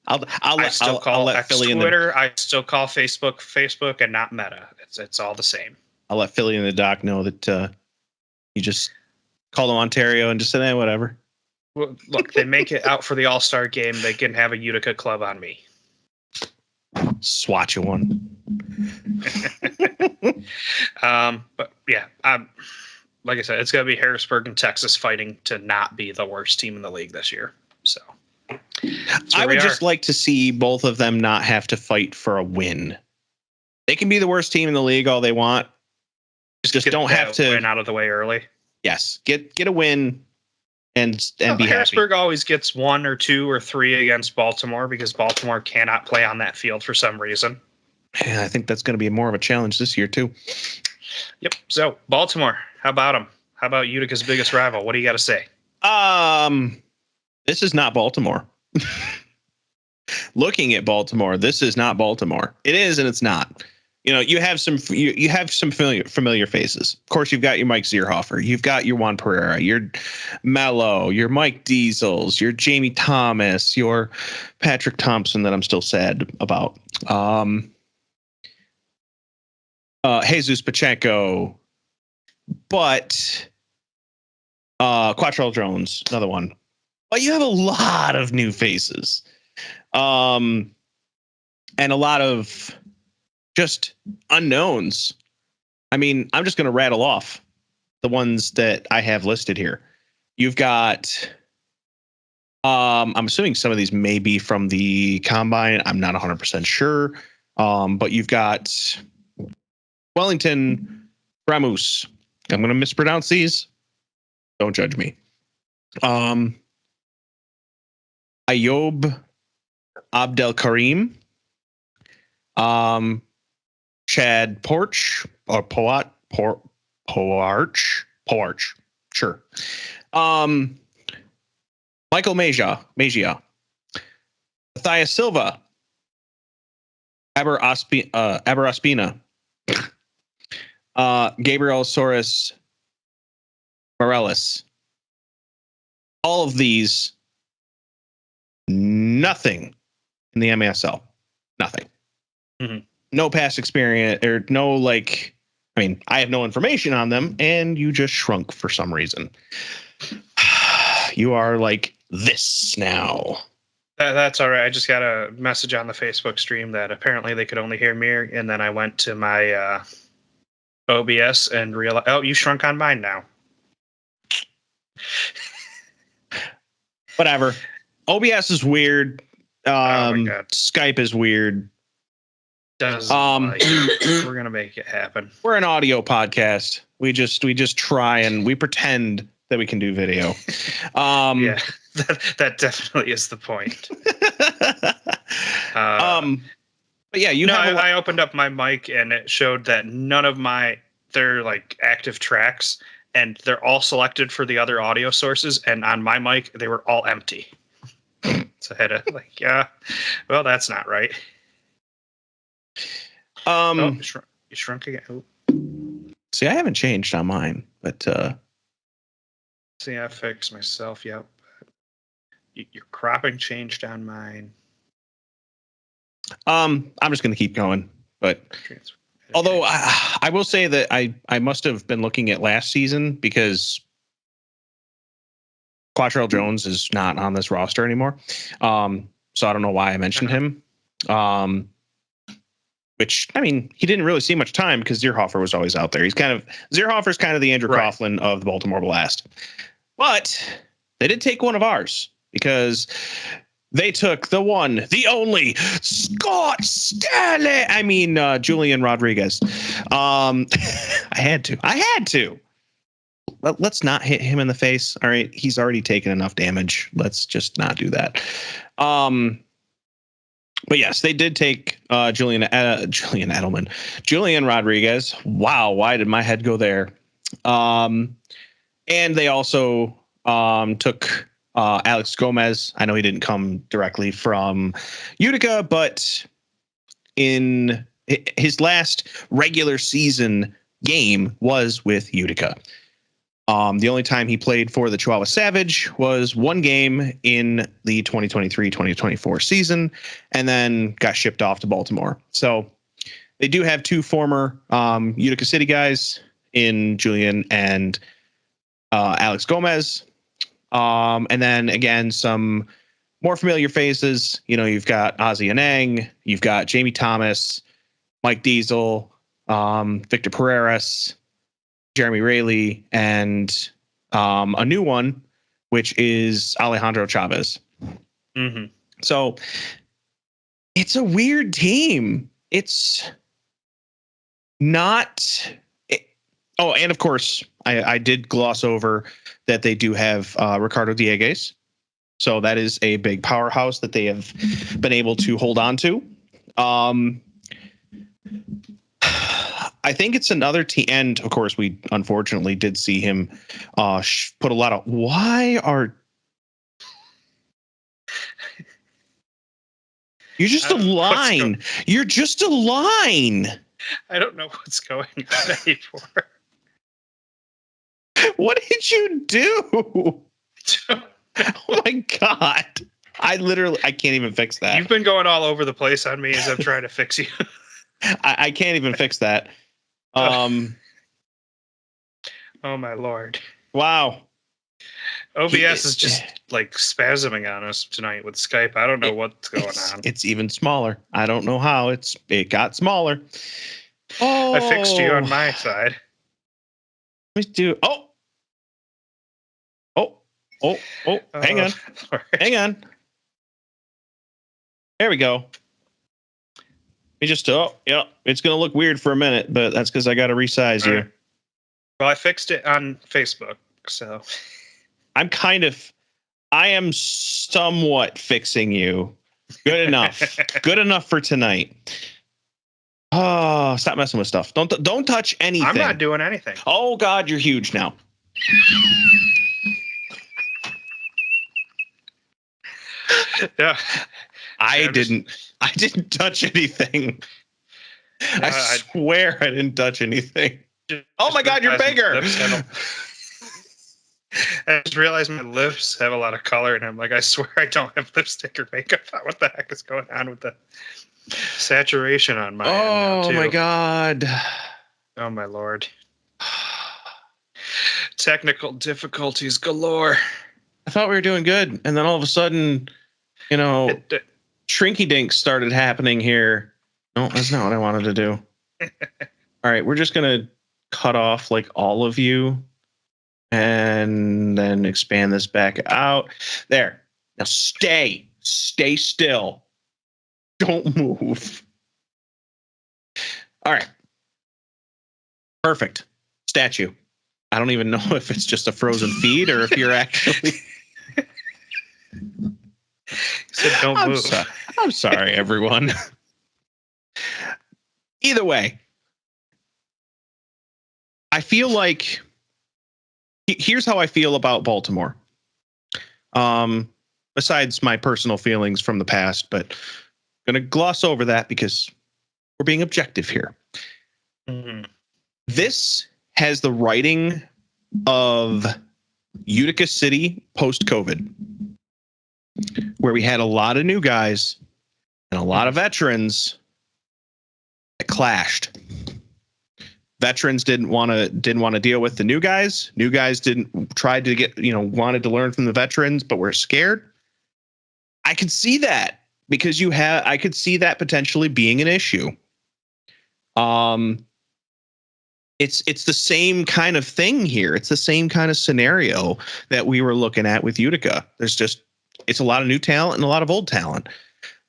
I'll still call X Twitter. I still call Facebook, and not Meta. It's all the same. I'll let Philly and the doc know that you just call them Ontario and just say whatever. Well, look, they make it out for the All-Star game. They can have a Utica club on me. Swat you one. But yeah, like I said, it's going to be Harrisburg and Texas fighting to not be the worst team in the league this year. So I would just like to see both of them not have to fight for a win. They can be the worst team in the league all they want. Just don't have to win out of the way early. Yes, get a win and be Harrisburg happy. Always gets 1 or 2 or 3 against Baltimore because Baltimore cannot play on that field for some reason. And I think that's going to be more of a challenge this year too. Yep. So Baltimore, how about them? How about Utica's biggest rival? What do you got to say? This is not Baltimore. Looking at Baltimore, this is not Baltimore. It is and it's not. You know, you have some familiar faces. Of course, you've got your Mike Zierhofer, you've got your Juan Pereira, your Mello, your Mike Diesels, your Jamie Thomas, your Patrick Thompson that I'm still sad about. Jesus Pacheco, but Quattrell Jones, another one. But you have a lot of new faces, and a lot of just unknowns. I mean, I'm just going to rattle off the ones that I have listed here. You've got, I'm assuming some of these may be from the combine. I'm not 100% sure. But you've got Wellington Ramus. I'm going to mispronounce these. Don't judge me. Ayob Abdel Karim. Chad Porch or Poarch. Sure. Michael Mejia. Matthias Silva. Aber Ospina. Gabriel Soros Morales. All of these, nothing in the MASL. Nothing. Mm-hmm. No past experience or no, like, I mean, I have no information on them, and you just shrunk for some reason. You are like this now. That's all right. I just got a message on the Facebook stream that apparently they could only hear me, and then I went to my OBS and realized, oh, you shrunk on mine now. Whatever. OBS is weird. Oh my God. Skype is weird. We're gonna make it happen. We're an audio podcast. We just try and we pretend that we can do video. Yeah, that definitely is the point. But yeah, I opened up my mic and it showed that none of they're like active tracks, and they're all selected for the other audio sources. And on my mic, they were all empty. So I had to well, that's not right. You shrunk again. Oh. See, I haven't changed on mine, but see, I fixed myself. Yep. Your cropping changed on mine. I'm just going to keep going, but although I will say that I must have been looking at last season because Quattrell Jones is not on this roster anymore. So I don't know why I mentioned him. Which, I mean, he didn't really see much time because Zierhofer was always out there. Zierhofer's kind of the Andrew Coughlin of the Baltimore Blast. But they did take one of ours because they took the one, the only Scott Stanley. I mean, Julian Rodriguez. I had to. let's not hit him in the face. All right, he's already taken enough damage. Let's just not do that. But yes, they did take Julian Rodriguez. Wow, why did my head go there? And they also took Alex Gomez. I know he didn't come directly from Utica, but in his last regular season game was with Utica. The only time he played for the Chihuahua Savage was one game in the 2023-2024 season, and then got shipped off to Baltimore. So they do have two former Utica City guys in Julian and Alex Gomez. And then again, some more familiar faces. You know, you've got Ozzy Anang, you've got Jamie Thomas, Mike Diesel, Victor Pereras, Jeremy Rayleigh, and a new one, which is Alejandro Chavez. Mm-hmm. So it's a weird team. It's not. And of course, I did gloss over that they do have Ricardo Dieguez. So that is a big powerhouse that they have been able to hold on to. I think it's another team. And of course, we unfortunately did see him put a lot of. You're just a line. You're just a line. I don't know what's going on anymore. What did you do? Oh my God. I can't even fix that. You've been going all over the place on me as I'm trying to fix you. I can't even fix that. Oh my Lord. Wow. OBS is just like spasming on us tonight with Skype. I don't know what's going on. It's even smaller. I don't know how it got smaller. Oh, I fixed you on my side. Let me do. Hang on. Lord. Hang on. There we go. It's going to look weird for a minute, but that's because I got to resize you. Right. Well, I fixed it on Facebook, so. I am somewhat fixing you. Good enough. Good enough for tonight. Oh, stop messing with stuff. Don't touch anything. I'm not doing anything. Oh God, you're huge now. Yeah. I didn't touch anything. I swear I didn't touch anything. Oh my God, you're bigger. I just realized my lips have a lot of color, and I'm like, I swear I don't have lipstick or makeup on. What the heck is going on with the saturation on my end now, too? My God. Oh my Lord. Technical difficulties galore. I thought we were doing good, and then all of a sudden, Shrinky Dinks started happening here. No, that's not what I wanted to do. All right, we're just going to cut off like all of you and then expand this back out. There. Now stay still. Don't move. All right. Perfect. Statue. I don't even know if it's just a frozen feed or if you're actually. Said don't move. I'm sorry, everyone. Either way, I feel like here's how I feel about Baltimore. Besides my personal feelings from the past, but I'm going to gloss over that because we're being objective here. Mm-hmm. This has the writing of Utica City post-COVID, where we had a lot of new guys and a lot of veterans that clashed. Veterans didn't want to deal with the new guys. New guys tried to get, wanted to learn from the veterans, but were scared. I could see that because I could see that potentially being an issue. It's the same kind of thing here. It's the same kind of scenario that we were looking at with Utica. It's a lot of new talent and a lot of old talent.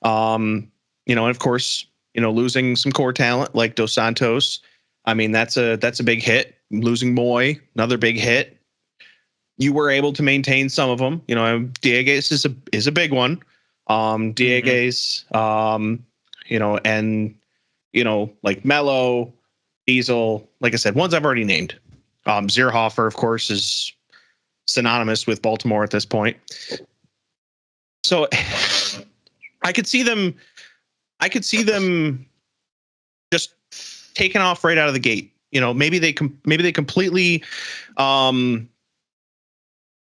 And of course, losing some core talent like Dos Santos. I mean, that's a big hit. Losing Moy, another big hit. you were able to maintain some of them. You know, Diegues is a big one. Diegues, you know, and you know, like Mello, Diesel, like I said, ones I've already named. Zierhofer, of course, is synonymous with Baltimore at this point. So I could see them just taking off right out of the gate. You know, maybe they completely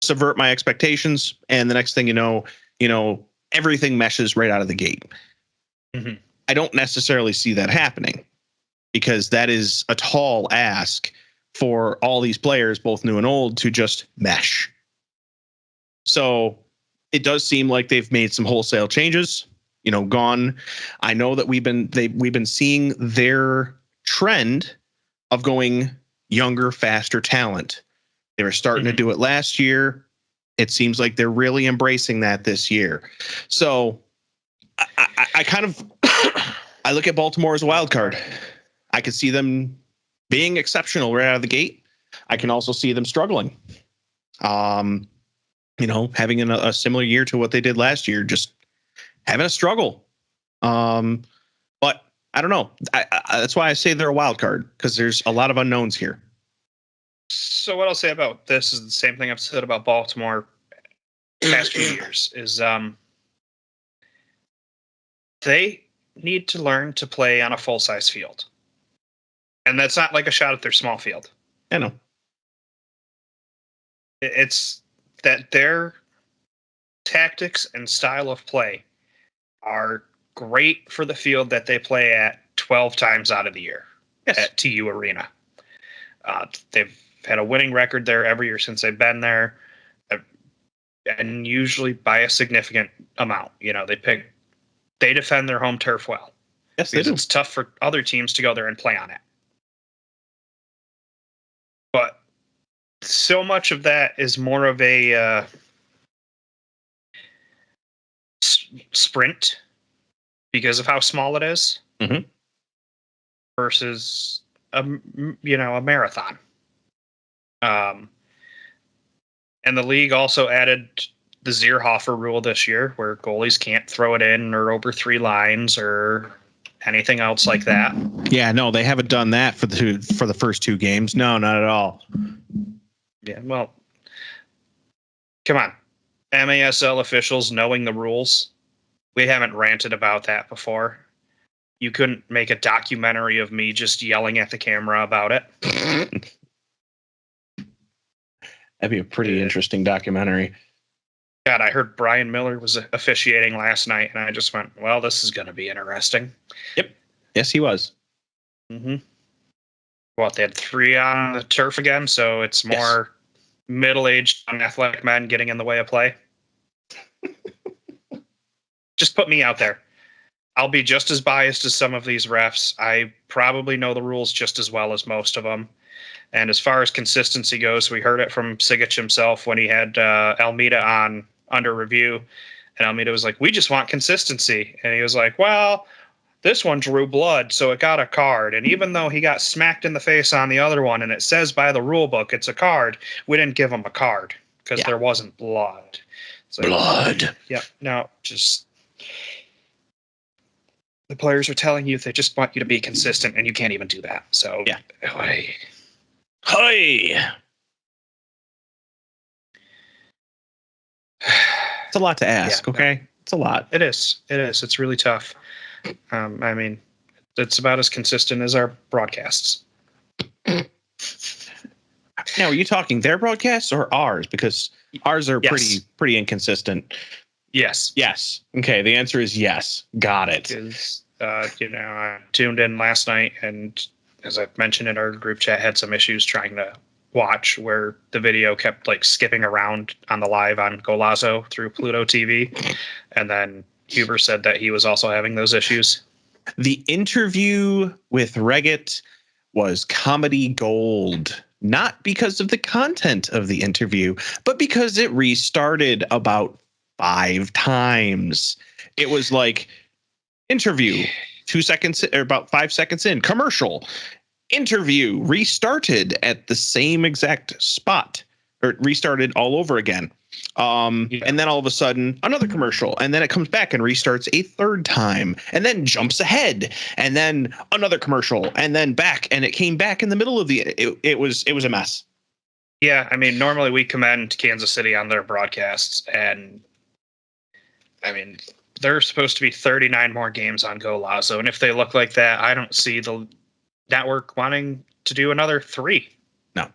subvert my expectations, and the next thing you know, everything meshes right out of the gate. Mm-hmm. I don't necessarily see that happening because that is a tall ask for all these players, both new and old, to just mesh. So it does seem like they've made some wholesale changes, you know, gone. I know that we've been seeing their trend of going younger, faster talent. They were starting to do it last year. It seems like they're really embracing that this year. So I kind of I look at Baltimore as a wild card. I could see them being exceptional right out of the gate. I can also see them struggling. You know, having a similar year to what they did last year, just having a struggle. But I don't know. That's why I say they're a wild card, because there's a lot of unknowns here. So what I'll say about this is the same thing I've said about Baltimore past few years is they need to learn to play on a full-size field. And that's not like a shot at their small field. I know. It's that their tactics and style of play are great for the field that they play at 12 times out of the year at TU Arena. They've had a winning record there every year since they've been there, and usually by a significant amount. You know, they defend their home turf well. Yes, because it's tough for other teams to go there and play on it. But so much of that is more of a sprint because of how small it is versus a marathon. And the league also added the Zierhofer rule this year, where goalies can't throw it in or over 3 lines or anything else like that. Yeah, no, they haven't done that for the first 2 games. No, not at all. Yeah, well, come on. MASL officials knowing the rules. We haven't ranted about that before. You couldn't make a documentary of me just yelling at the camera about it. That'd be a pretty interesting documentary. God, I heard Brian Miller was officiating last night, and I just went, well, this is going to be interesting. Yep. Yes, he was. Mm-hmm. Well, they had 3 on the turf again, so it's more middle-aged, unathletic men getting in the way of play. Just put me out there. I'll be just as biased as some of these refs. I probably know the rules just as well as most of them. And as far as consistency goes, we heard it from Sigic himself when he had Almeida on under review. And Almeida was like, we just want consistency. And he was like, well, this one drew blood, so it got a card. And even though he got smacked in the face on the other one, and it says by the rule book it's a card, we didn't give him a card because there wasn't blood. So, blood. Yeah. No, just... The players are telling you they just want you to be consistent, and you can't even do that. So, yeah. Hey. It's a lot to ask, okay? It's a lot. It is. It's really tough. I mean, it's about as consistent as our broadcasts. Now, are you talking their broadcasts or ours? Because ours are pretty inconsistent. Yes. Yes. Okay. The answer is yes. Got it. Because, I tuned in last night, and as I mentioned in our group chat, had some issues trying to watch where the video kept skipping around on the live on Golazo through Pluto TV. And then Huber said that he was also having those issues. The interview with Reggett was comedy gold. Not because of the content of the interview, but because it restarted about 5 times. It was like interview 2 seconds or about 5 seconds in, commercial, interview restarted at the same exact spot restarted all over again. And then all of a sudden another commercial, and then it comes back and restarts a third time, and then jumps ahead, and then another commercial, and then back, and it came back in the middle of it was a mess. Yeah, I mean, normally we commend Kansas City on their broadcasts, and I mean, there are supposed to be 39 more games on Go Lazo, and if they look like that, I don't see the network wanting to do another 3. No.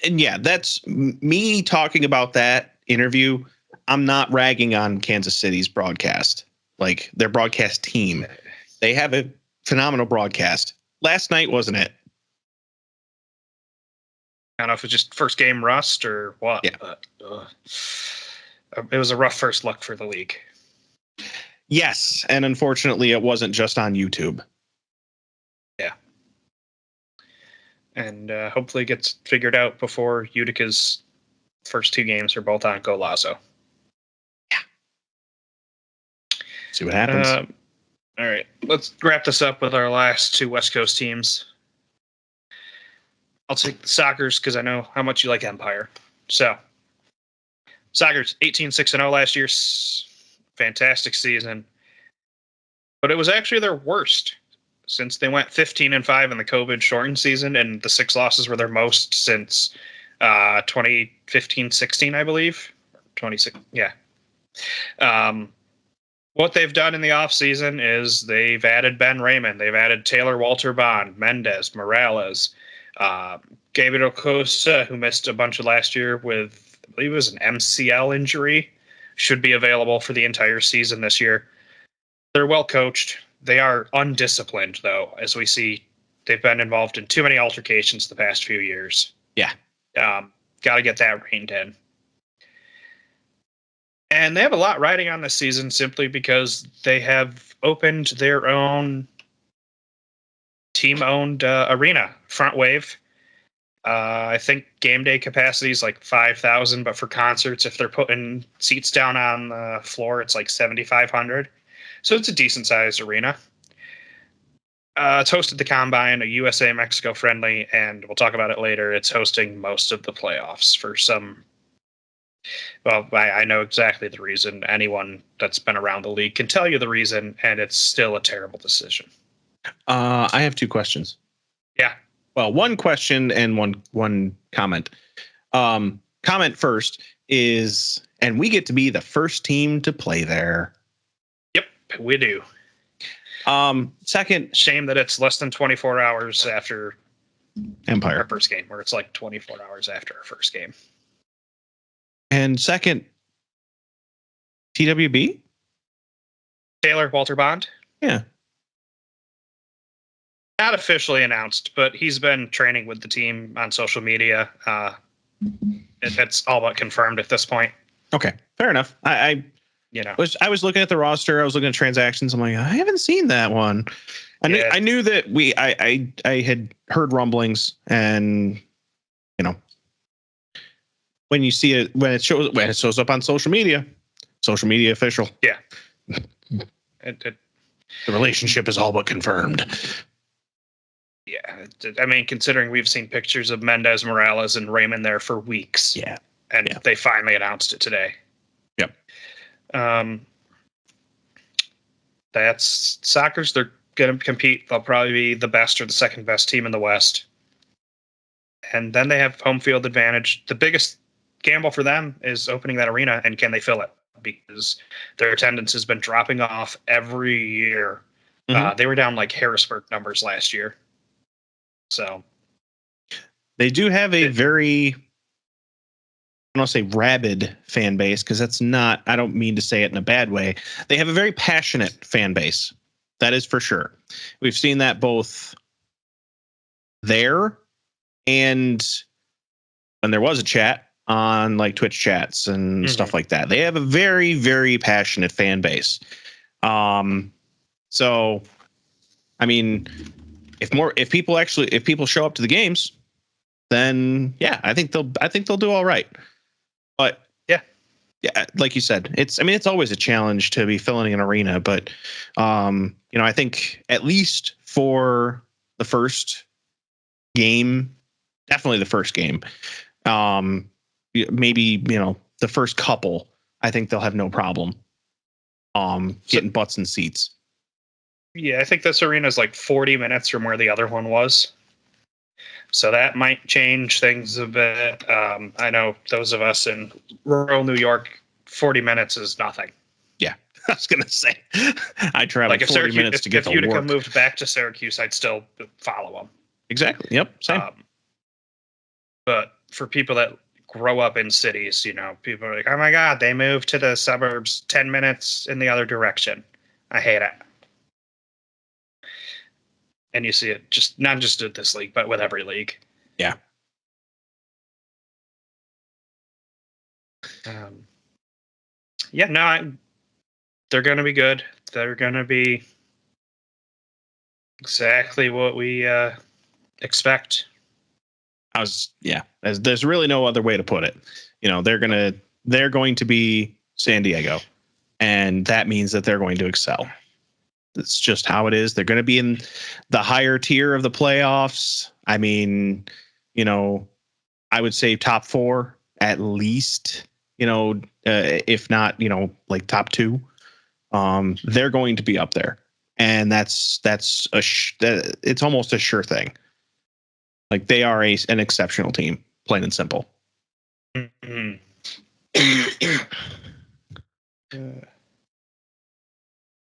And yeah, that's me talking about that interview. I'm not ragging on Kansas City's broadcast, like their broadcast team. They have a phenomenal broadcast. Last night wasn't it? I don't know if it's just first game rust or what. Yeah. But, it was a rough first look for the league. Yes, and unfortunately, it wasn't just on YouTube. Yeah. And hopefully it gets figured out before Utica's first 2 games are both on Go Lazo. Yeah. See what happens. All right. Let's wrap this up with our last 2 West Coast teams. I'll take the Sockers because I know how much you like Empire. So, Sockers 18-6-0 last year. Fantastic season. But it was actually their worst since they went 15-5 in the COVID shortened season, and the 6 losses were their most since 2015-16, I believe. 26, yeah. What they've done in the offseason is they've added Ben Raymond, they've added Taylor Walter Bond, Mendez, Morales, Gabriel Costa, who missed a bunch of last year with, I believe it was an MCL injury, should be available for the entire season this year. They're well coached. They are undisciplined, though, as we see they've been involved in too many altercations the past few years. Yeah. Got to get that reined in. And they have a lot riding on this season simply because they have opened their own team-owned arena, Front Wave. I think game day capacity is like 5,000, but for concerts, if they're putting seats down on the floor, it's like 7,500. So it's a decent-sized arena. It's hosted the Combine, a USA-Mexico friendly, and we'll talk about it later. It's hosting most of the playoffs for some... Well, I know exactly the reason. Anyone that's been around the league can tell you the reason, and it's still a terrible decision. I have 2 questions. Yeah. Well, one question and one comment. Comment first is, and we get to be the first team to play there. Yep, we do. Second, shame that it's less than 24 hours after Empire, our first game, where it's like 24 hours after our first game. And second, TWB? Taylor Walter Bond? Yeah. Not officially announced, but he's been training with the team on social media. It's all but confirmed at this point. Okay, fair enough. I was looking at the roster. I was looking at transactions. I'm like, I haven't seen that one. I knew that I had heard rumblings, and when you see it, when it shows up on social media official. Yeah. The relationship is all but confirmed. Yeah. I mean, considering we've seen pictures of Mendez, Morales, and Raymond there for weeks. Yeah. And they finally announced it today. Yep. That's Sockers. They're going to compete. They'll probably be the best or the second best team in the West. And then they have home field advantage. The biggest gamble for them is opening that arena, and can they fill it? Because their attendance has been dropping off every year. Mm-hmm. They were down like Harrisburg numbers last year. So they do have a very, I don't want to say rabid fan base, because that's not, I don't mean to say it in a bad way. They have a very passionate fan base. That is for sure. We've seen that both there and when there was a chat on like Twitch chats and stuff like that. They have a very, very passionate fan base. So, I mean, if people show up to the games, then yeah, I think they'll do all right. But yeah, like you said, it's always a challenge to be filling an arena, but I think at least for the first game, definitely the first game, Maybe, the first couple, I think they'll have no problem getting butts in seats. Yeah, I think this arena is like 40 minutes from where the other one was. So that might change things a bit. I know those of us in rural New York, 40 minutes is nothing. Yeah, I was going to say. I traveled 40 minutes to get to work. If Utica moved back to Syracuse, I'd still follow them. Exactly. Yep, same. But for people that grow up in cities, people are like, oh my God, they moved to the suburbs 10 minutes in the other direction. I hate it. And you see it not just at this league, but with every league. Yeah. They're going to be good. They're going to be exactly what we expect. There's really no other way to put it. They're going to be San Diego, and that means that they're going to excel. It's just how it is. They're going to be in the higher tier of the playoffs. I mean, I would say top 4 at least, if not, like top 2. They're going to be up there, and that's it's almost a sure thing. Like, they are an exceptional team, plain and simple. Mm-hmm.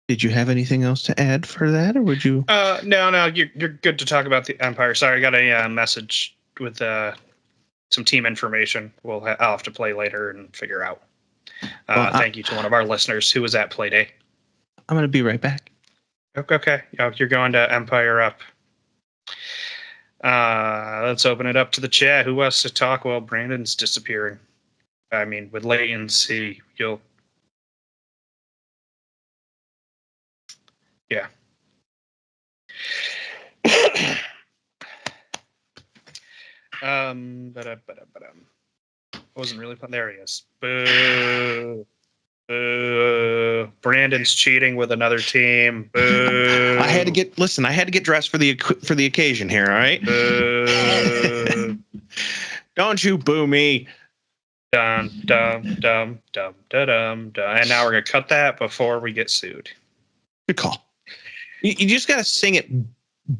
Did you have anything else to add for that, or would you? No, you're good to talk about the Empire. Sorry, I got a message with some team information. I'll have to play later and figure out. Thank you to one of our listeners who was at Playday. I'm going to be right back. Okay. You're going to Empire Up. Let's open it up to the chat. Who wants to talk while Brandon's disappearing? I mean, with latency, you'll... Yeah. Wasn't really fun. There he is. Boo. Brandon's cheating with another team. Boo. I had to get dressed for the occasion here. All right. Don't you boo me. Dum dum dum dum dum dum. And now we're gonna cut that before we get sued. Good call. You just gotta sing it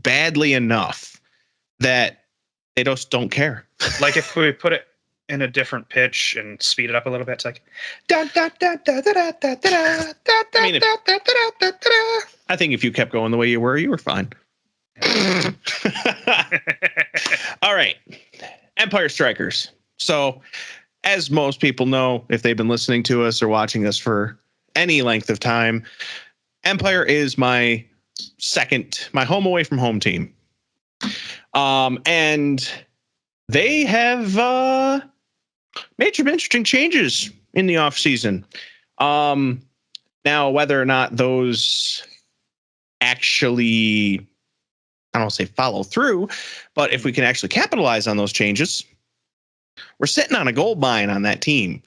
badly enough that they just don't care. Like if we put it in a different pitch and speed it up a little bit, it's like da da da da da da da da da. I think if you kept going the way you were fine. All right, Empire Strikers. So, as most people know, if they've been listening to us or watching us for any length of time, Empire is my home away from home team. And they have made some interesting changes in the off season. Now, whether or not those actually, I don't say follow through, but if we can actually capitalize on those changes, we're sitting on a gold mine on that team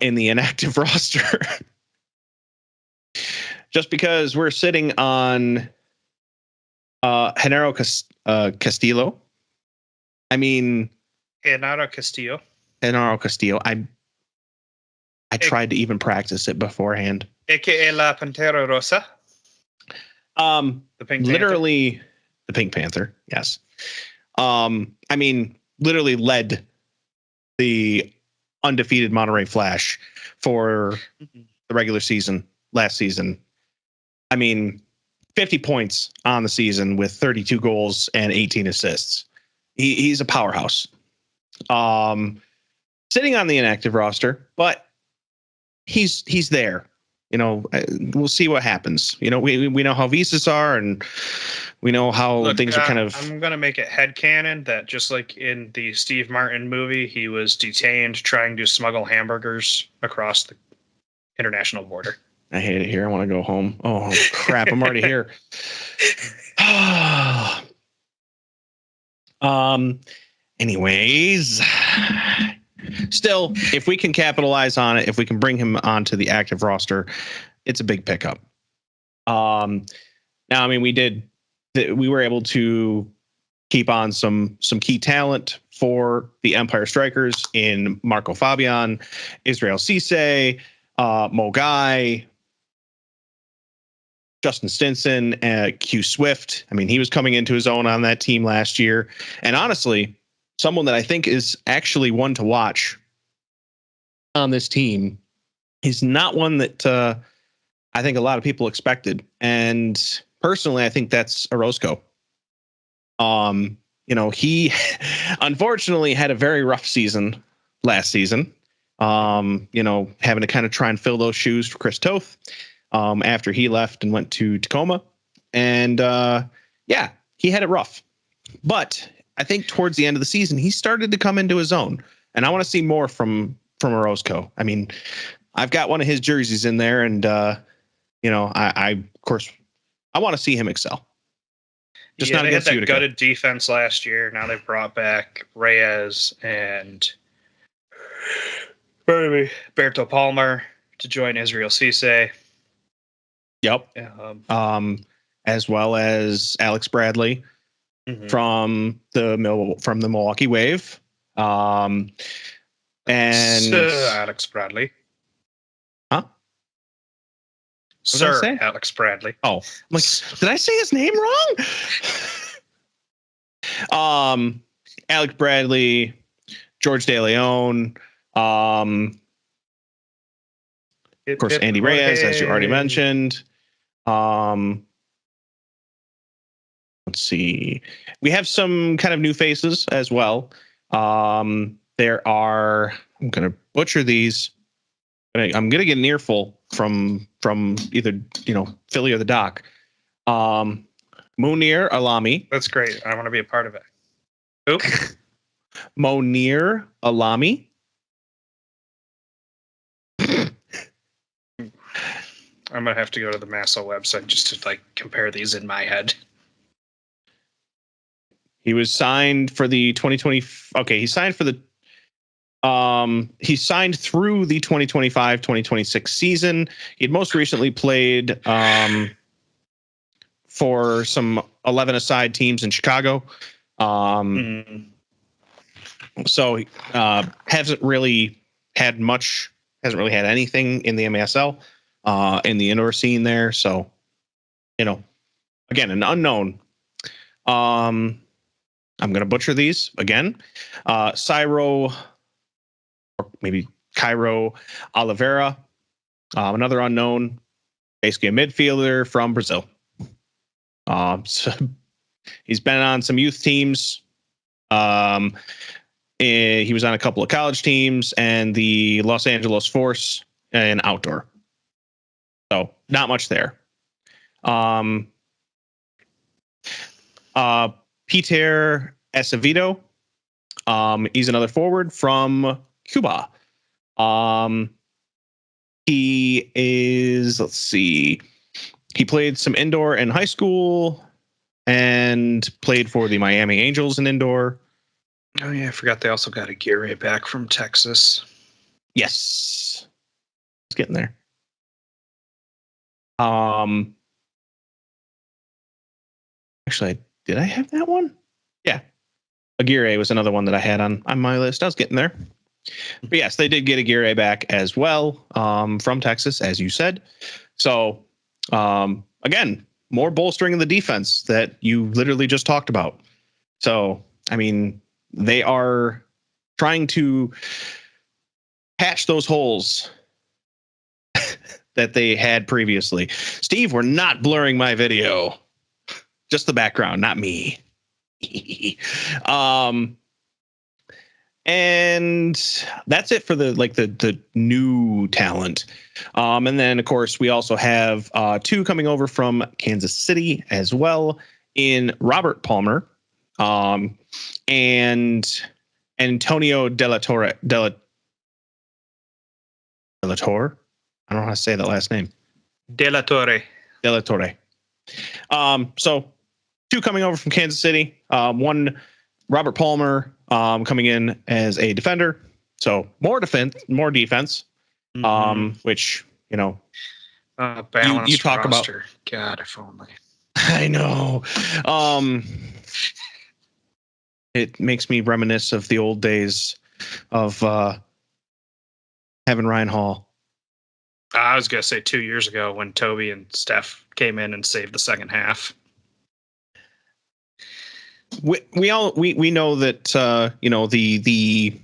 in the inactive roster. Just because we're sitting on Genaro Castillo. I mean, Genaro Castillo. I tried to even practice it beforehand. AKA La Pantera Rosa. The Pink Panther. The Pink Panther. Yes. I mean, literally led the undefeated Monterey Flash for the regular season last season. I mean, 50 points on the season with 32 goals and 18 assists. He's a powerhouse. Sitting on the inactive roster, but he's there. We'll see what happens. We know how visas are, and we know how things are kind of... I'm going to make it headcanon that just like in the Steve Martin movie, he was detained trying to smuggle hamburgers across the international border. I hate it here. I want to go home. Oh, crap. I'm already here. Anyways, still, if we can capitalize on it, if we can bring him onto the active roster, it's a big pickup. Now, I mean, we were able to keep on some key talent for the Empire Strikers in Marco Fabian, Israel Cisse, Mogai, Justin Stinson, Q Swift. I mean, he was coming into his own on that team last year. And honestly, someone that I think is actually one to watch on this team. He's not one that I think a lot of people expected. And personally, I think that's Orozco. He unfortunately had a very rough season last season. Having to kind of try and fill those shoes for Chris Toth after he left and went to Tacoma. And he had it rough. But I think towards the end of the season, he started to come into his own. And I want to see more from Orozco. I mean, I've got one of his jerseys in there, and I of course I want to see him excel. Just not against Utica. They had that gutted defense last year. Now they've brought back Reyes and Berto Palmer to join Israel Cisse. Yep. As well as Alex Bradley from the Milwaukee Wave. And Alex Bradley. Huh? Sir Alex Bradley. Oh, I'm like, did I say his name wrong? Alex Bradley, George De Leon, of course, Andy Reyes, as you already mentioned. Let's see. We have some kind of new faces as well. There are, I'm going to butcher these. I'm going to get an earful from either, Philly or the Doc. Munir Alami. That's great. I want to be a part of it. Who? Munir Alami. I'm going to have to go to the MASL website just to compare these in my head. He was signed for the 2020. Okay, he signed for the. He signed through the 2025-2026 season. He had most recently played for some 11-a-side teams in Chicago. So hasn't really had much. Hasn't really had anything in the MASL, in the indoor scene there. So, again, an unknown. I'm going to butcher these again. Cairo, or maybe Cairo Oliveira, another unknown, basically a midfielder from Brazil. So he's been on some youth teams. He was on a couple of college teams and the Los Angeles Force and outdoor. So not much there. Peter Acevedo. He's another forward from Cuba. He is, let's see, he played some indoor in high school and played for the Miami Angels in indoor. Oh, yeah, I forgot they also got Aguirre back from Texas. Yes. It's getting there. Actually, did I have that one? Yeah. Aguirre was another one that I had on my list. I was getting there. But yes, they did get Aguirre back as well, from Texas, as you said. So, again, more bolstering of the defense that you literally just talked about. So, I mean, they are trying to patch those holes that they had previously. Steve, we're not blurring my video. Just the background, not me. And that's it for the new talent. And then, of course, we also have two coming over from Kansas City as well in Robert Palmer and Antonio De La Torre. I don't know how to say that last name. De La Torre. So two coming over from Kansas City. One, Robert Palmer, coming in as a defender. So more defense, which, balanced you talk roster. About. God, if only. I know. It makes me reminisce of the old days of having Ryan Hall. I was going to say 2 years ago when Toby and Steph came in and saved the second half. We know that the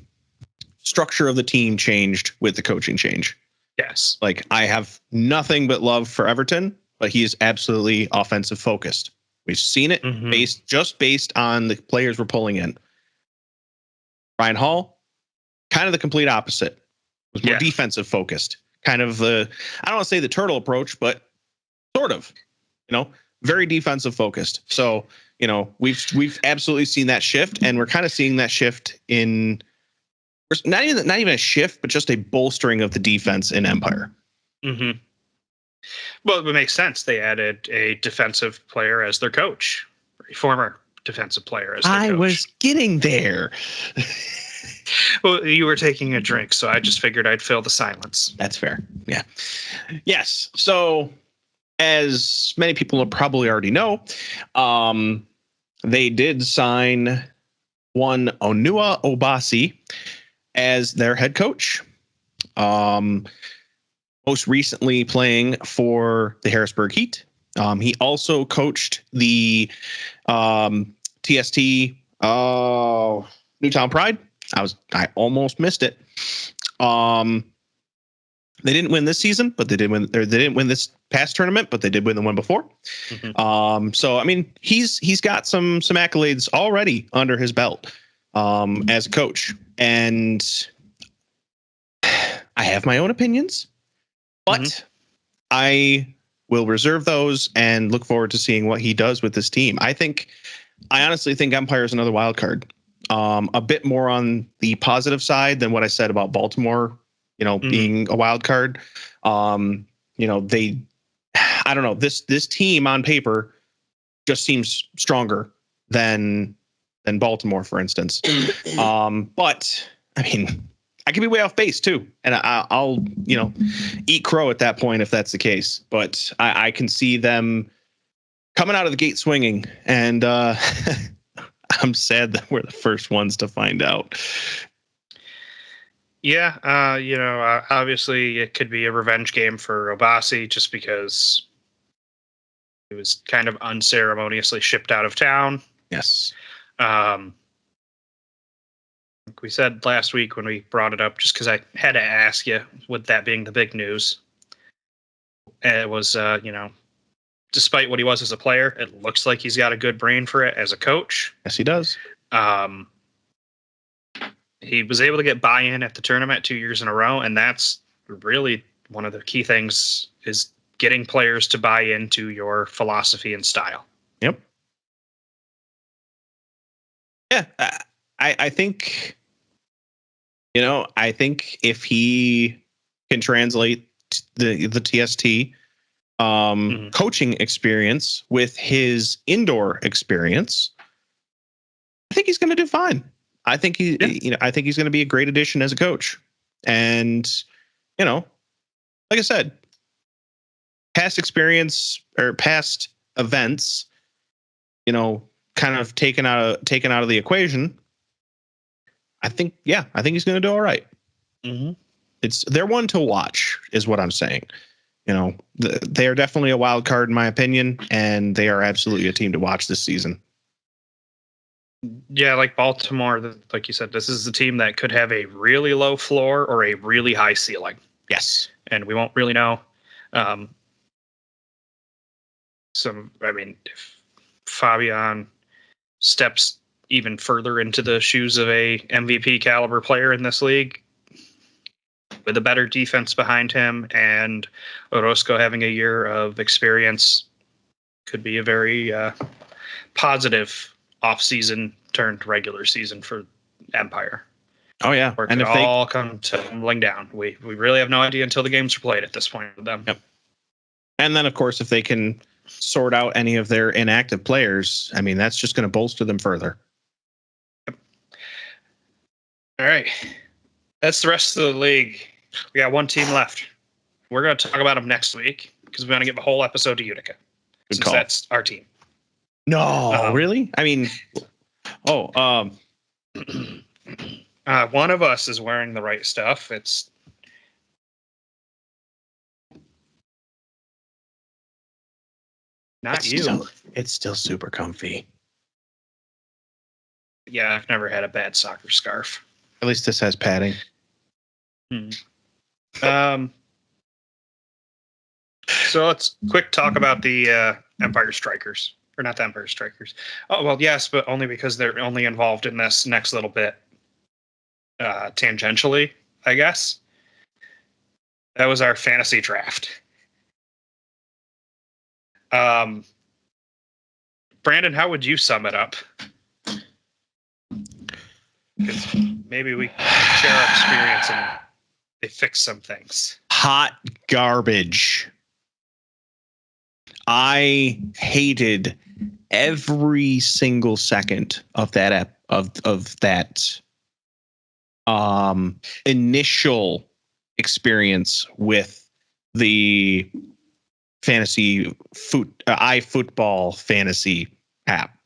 structure of the team changed with the coaching change. Yes. Like, I have nothing but love for Everton, but he is absolutely offensive focused. We've seen it based on the players we're pulling in. Ryan Hall, kind of the complete opposite. Was more defensive focused. Kind of I don't want to say the turtle approach, but sort of, very defensive focused. So, we've absolutely seen that shift, and we're kind of seeing that shift in not even a shift, but just a bolstering of the defense in Empire. Mm-hmm. Well, it makes sense. They added a defensive player as their coach, a former defensive player as their coach. I was getting there. Well, you were taking a drink, so I just figured I'd fill the silence. That's fair. Yeah. Yes. So, as many people will probably already know, they did sign one Onua Obasi as their head coach. Most recently playing for the Harrisburg Heat. He also coached the TST Newtown Pride. I almost missed it. They didn't win this season, but they didn't win this past tournament, but they did win the one before. Mm-hmm. So I mean, he's got some accolades already under his belt as a coach, and I have my own opinions, but I will reserve those and look forward to seeing what he does with this team. I honestly think Empire is another wild card. A bit more on the positive side than what I said about Baltimore, being a wild card. I don't know, this team on paper just seems stronger than Baltimore, for instance. But I mean, I could be way off base too, and I'll eat crow at that point if that's the case. But I can see them coming out of the gate swinging, and I'm sad that we're the first ones to find out. Yeah, obviously it could be a revenge game for Obasi just because it was kind of unceremoniously shipped out of town. Yes. Like we said last week when we brought it up, just because I had to ask you, with that being the big news, it was, despite what he was as a player, it looks like he's got a good brain for it as a coach. Yes, he does. He was able to get buy-in at the tournament 2 years in a row, and that's really one of the key things, is getting players to buy into your philosophy and style. Yep. Yeah, I think, I think if he can translate the TST coaching experience with his indoor experience, I think he's going to do fine. I think I think he's going to be a great addition as a coach. And, like I said, past experience or past events, kind of taken out of the equation. I think he's going to do all right. Mm-hmm. They're one to watch, is what I'm saying. They are definitely a wild card in my opinion, and they are absolutely a team to watch this season. Yeah, like Baltimore, like you said, this is a team that could have a really low floor or a really high ceiling. Yes. And we won't really know. If Fabian steps even further into the shoes of a MVP caliber player in this league, with a better defense behind him and Orozco having a year of experience, could be a very positive off-season turned regular season for Empire. Oh yeah, and if they all come tumbling down, we really have no idea until the games are played at this point with them. Yep. And then of course, if they can sort out any of their inactive players, I mean, that's just going to bolster them further. Yep. All right, that's the rest of the league. We got one team left. We're going to talk about them next week because we're going to give a whole episode to Utica. Good call. That's our team. No, really? I mean, One of us is wearing the right stuff. It's not you. It's still super comfy. Yeah, I've never had a bad soccer scarf. At least this has padding. So let's quick talk about the Empire Strikers. Or not the Empire Strikers. Oh, well, yes, but only because they're only involved in this next little bit tangentially, I guess. That was our fantasy draft. Brandon, how would you sum it up? Maybe we share our experience and they fix some things. Hot garbage. I hated every single second of that initial experience with the fantasy iFootball fantasy app.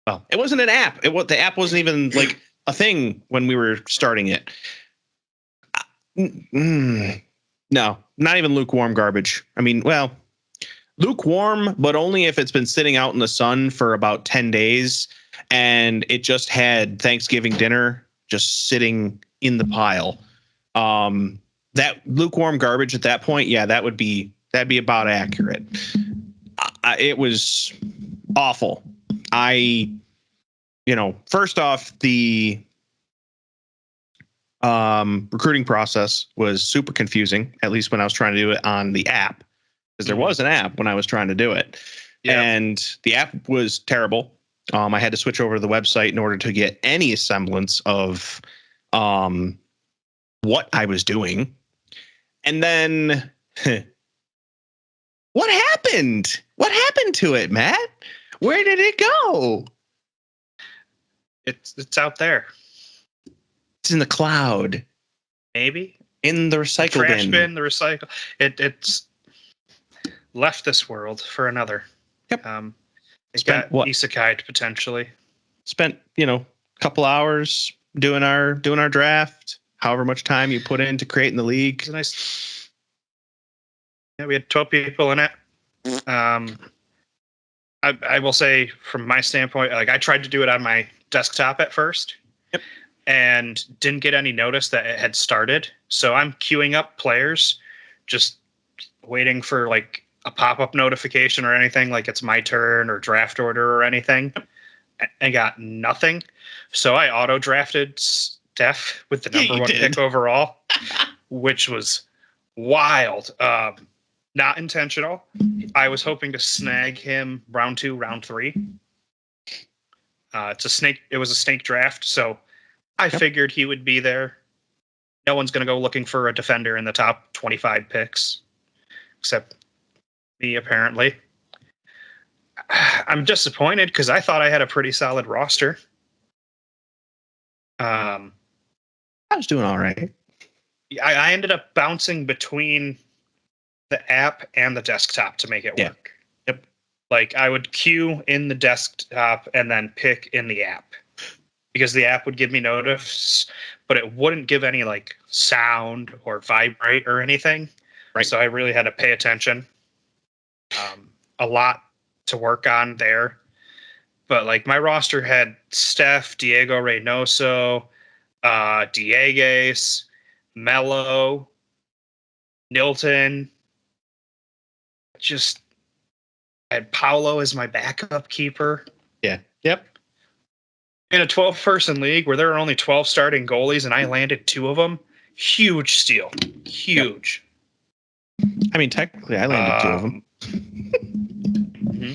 Well, it wasn't an app. The app wasn't even like a thing when we were starting it. No, not even lukewarm garbage. I mean, well, lukewarm, but only if it's been sitting out in the sun for about 10 days and it just had Thanksgiving dinner just sitting in the pile. That lukewarm garbage at that point, yeah, that'd be about accurate. It was awful. First off, the recruiting process was super confusing, at least when I was trying to do it on the app, because there was an app when I was trying to do it. Yep. And the app was terrible. I had to switch over to the website in order to get any semblance of what I was doing. And then what happened? What happened to it, Matt? Where did it go? It's out there. It's in the cloud. Maybe. In the recycle bin. Trash bin, the recycle. It's left this world for another. Yep. It got isekai'd potentially. Spent, a couple hours doing our draft. However much time you put into creating the league. It's nice. Yeah, we had 12 people in it. I will say, from my standpoint, like I tried to do it on my desktop at first. Yep. And didn't get any notice that it had started. So I'm queuing up players, just waiting for like a pop-up notification or anything, like it's my turn or draft order or anything, and got nothing. So I auto-drafted Steph with the number one pick overall, which was wild. Not intentional. I was hoping to snag him round 2, round 3. It was a snake draft, so I figured he would be there. No one's going to go looking for a defender in the top 25 picks, except me, apparently. I'm disappointed because I thought I had a pretty solid roster. I was doing all right. I ended up bouncing between the app and the desktop to make it work. Yep. Like I would queue in the desktop and then pick in the app, because the app would give me notice, but it wouldn't give any like sound or vibrate or anything. Right. So I really had to pay attention. A lot to work on there. But like my roster had Steph, Diego Reynoso, Diegues, Melo, Nilton. I had Paolo as my backup keeper. Yeah. Yep. In a 12-person league where there are only 12 starting goalies and I landed 2 of them, huge steal. Huge. Yep. I mean, technically, I landed 2 of them. Mm-hmm.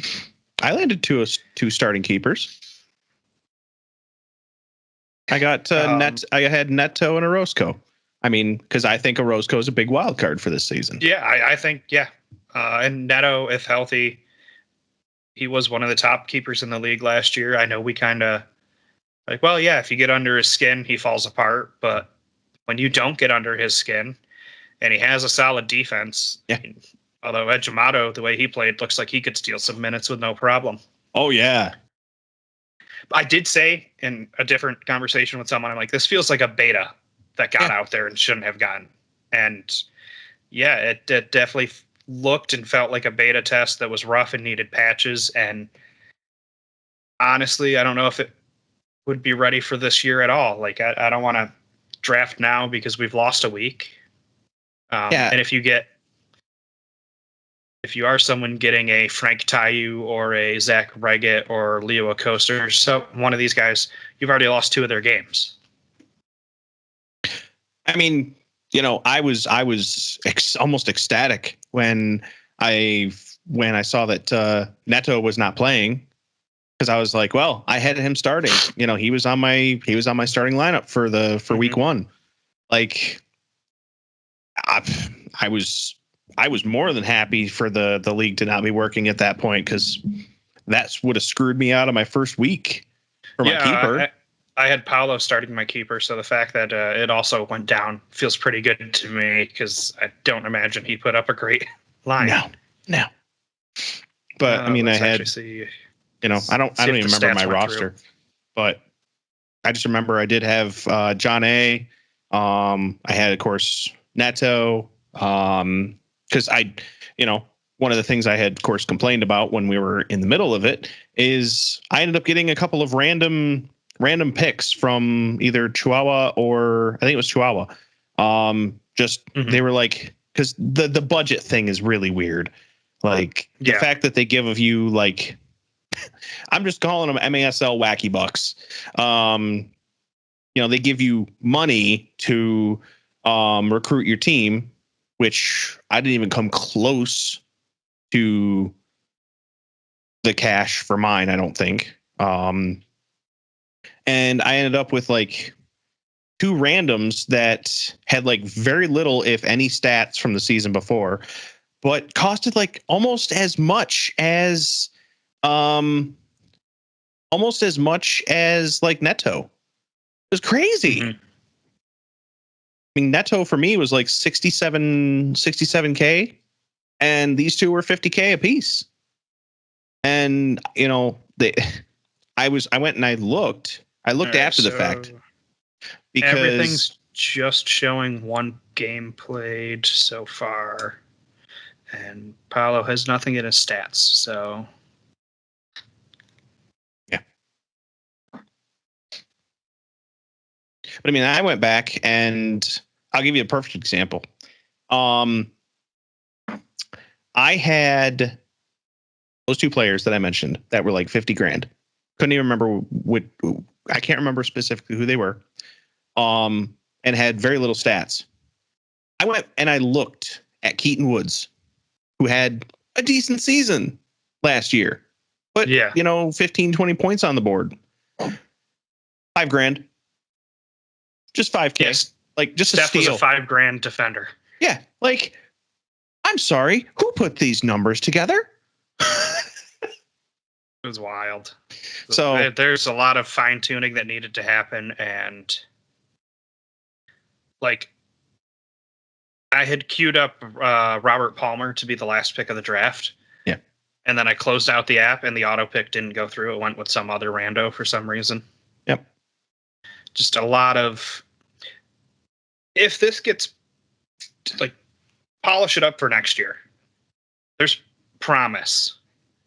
I landed two starting keepers. I got I had Neto and Orozco. I mean, because I think Orozco is a big wild card for this season. Yeah, I think, yeah. And Neto, if healthy, he was one of the top keepers in the league last year. I know we kind of like, well, yeah, if you get under his skin, he falls apart. But when you don't get under his skin and he has a solid defense, yeah. Although Edjamato, the way he played, looks like he could steal some minutes with no problem. Oh, yeah. I did say in a different conversation with someone, I'm like, this feels like a beta that got out there and shouldn't have gotten. And yeah, it definitely looked and felt like a beta test that was rough and needed patches. And honestly, I don't know if it would be ready for this year at all. Like, I don't want to draft now because we've lost a week. And if you are someone getting a Frank Tayu or a Zach Reggett or Leo Acosta, so one of these guys, you've already lost 2 of their games. I mean, I was almost ecstatic when I saw that Neto was not playing, because I was like, well, I had him starting. He was on my starting lineup for week 1. Like, I was more than happy for the league to not be working at that point, because that's would have screwed me out of my first week for my keeper. I had Paolo starting my keeper, so the fact that it also went down feels pretty good to me, because I don't imagine he put up a great line. No. But I mean, I had, I don't even remember my roster, but I just remember I did have John A. I had, of course, Neto. Because one of the things I had, of course, complained about when we were in the middle of it is I ended up getting a couple of random picks from either Chihuahua or I think it was Chihuahua. They were like, because the budget thing is really weird. Like the fact that they give you like, I'm just calling them MASL wacky bucks. They give you money to recruit your team, which I didn't even come close to the cash for mine, I don't think. And I ended up with like 2 randoms that had like very little, if any, stats from the season before, but costed like almost as much as like Neto. It was crazy. I mean, Neto for me was like 67K, and these 2 were 50K a piece. And I went and I looked after the fact, because everything's just showing 1 game played so far, and Paolo has nothing in his stats. So yeah. But I mean, I went back and I'll give you a perfect example. I had those 2 players that I mentioned that were like 50 grand. Couldn't even remember I can't remember specifically who they were. And had very little stats. I went and I looked at Keaton Woods, who had a decent season last year, but 15, 20 points on the board. $5 grand. Just 5K. Yes. Like, just Steph a steal. was a $5 grand defender. Yeah. Like, I'm sorry, who put these numbers together? It was wild. So there's a lot of fine tuning that needed to happen. And like, I had queued up Robert Palmer to be the last pick of the draft. Yeah. And then I closed out the app and the auto pick didn't go through. It went with some other rando for some reason. Yep. Just a lot of, if this gets like, polish it up for next year, there's promise.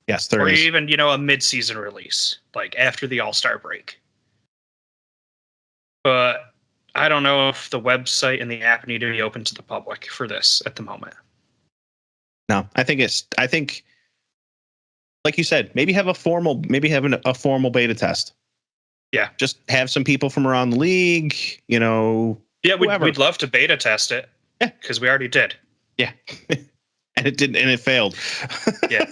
Yes, there is. Or even, a mid-season release, like after the All-Star break. But I don't know if the website and the app need to be open to the public for this at the moment. No, I think like you said, maybe have a formal beta test. Yeah. Just have some people from around the league, Yeah, we'd love to beta test it. Yeah. Because we already did. Yeah. And it didn't, and it failed. Yeah.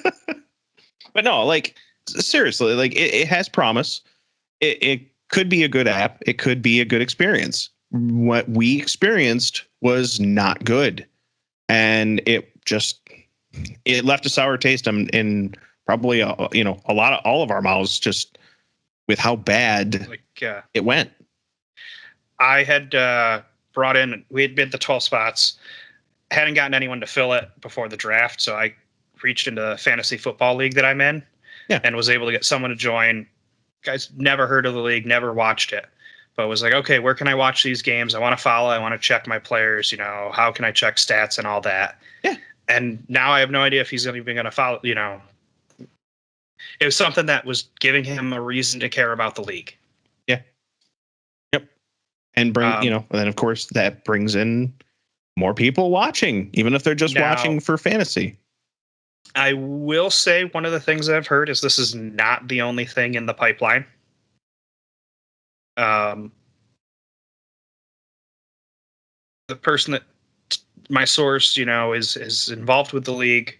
But no, like, seriously, like it has promise. It could be a good app. It could be a good experience. What we experienced was not good. And it left a sour taste in probably, a lot of all of our mouths, just with how bad it went. I had we had bid the 12 spots, hadn't gotten anyone to fill it before the draft. So I reached into the Fantasy Football League that I'm in, and was able to get someone to join. Guys, never heard of the league, never watched it, but was like, okay, where can I watch these games? I want to follow. I want to check my players. How can I check stats and all that? Yeah. And now I have no idea if he's even going to follow. It was something that was giving him a reason to care about the league. Yeah. Yep. And and then of course that brings in more people watching, even if they're just watching for fantasy. I will say one of the things that I've heard is this is not the only thing in the pipeline. The person that my source, is involved with the league.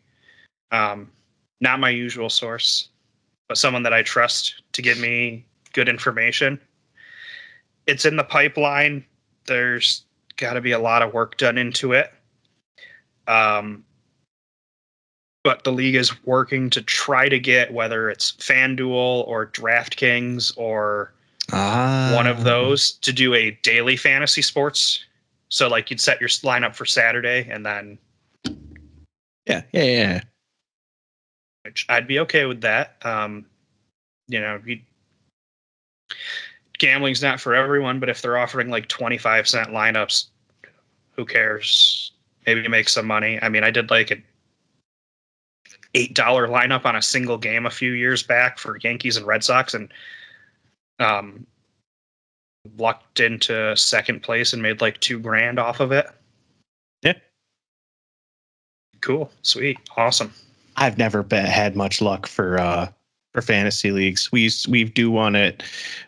Not my usual source, but someone that I trust to give me good information. It's in the pipeline. There's got to be a lot of work done into it. But the league is working to try to get, whether it's FanDuel or DraftKings or one of those, to do a daily fantasy sports. So like you'd set your lineup for Saturday and then. Yeah. Which I'd be okay with that. Gambling's not for everyone, but if they're offering like 25-cent lineups, who cares? Maybe you make some money. I mean, I did like an $8 lineup on a single game a few years back for Yankees and Red Sox, and lucked into second place and made like $2,000 off of it. Yeah. Cool. Sweet. Awesome. I've never had much luck for fantasy leagues. We do an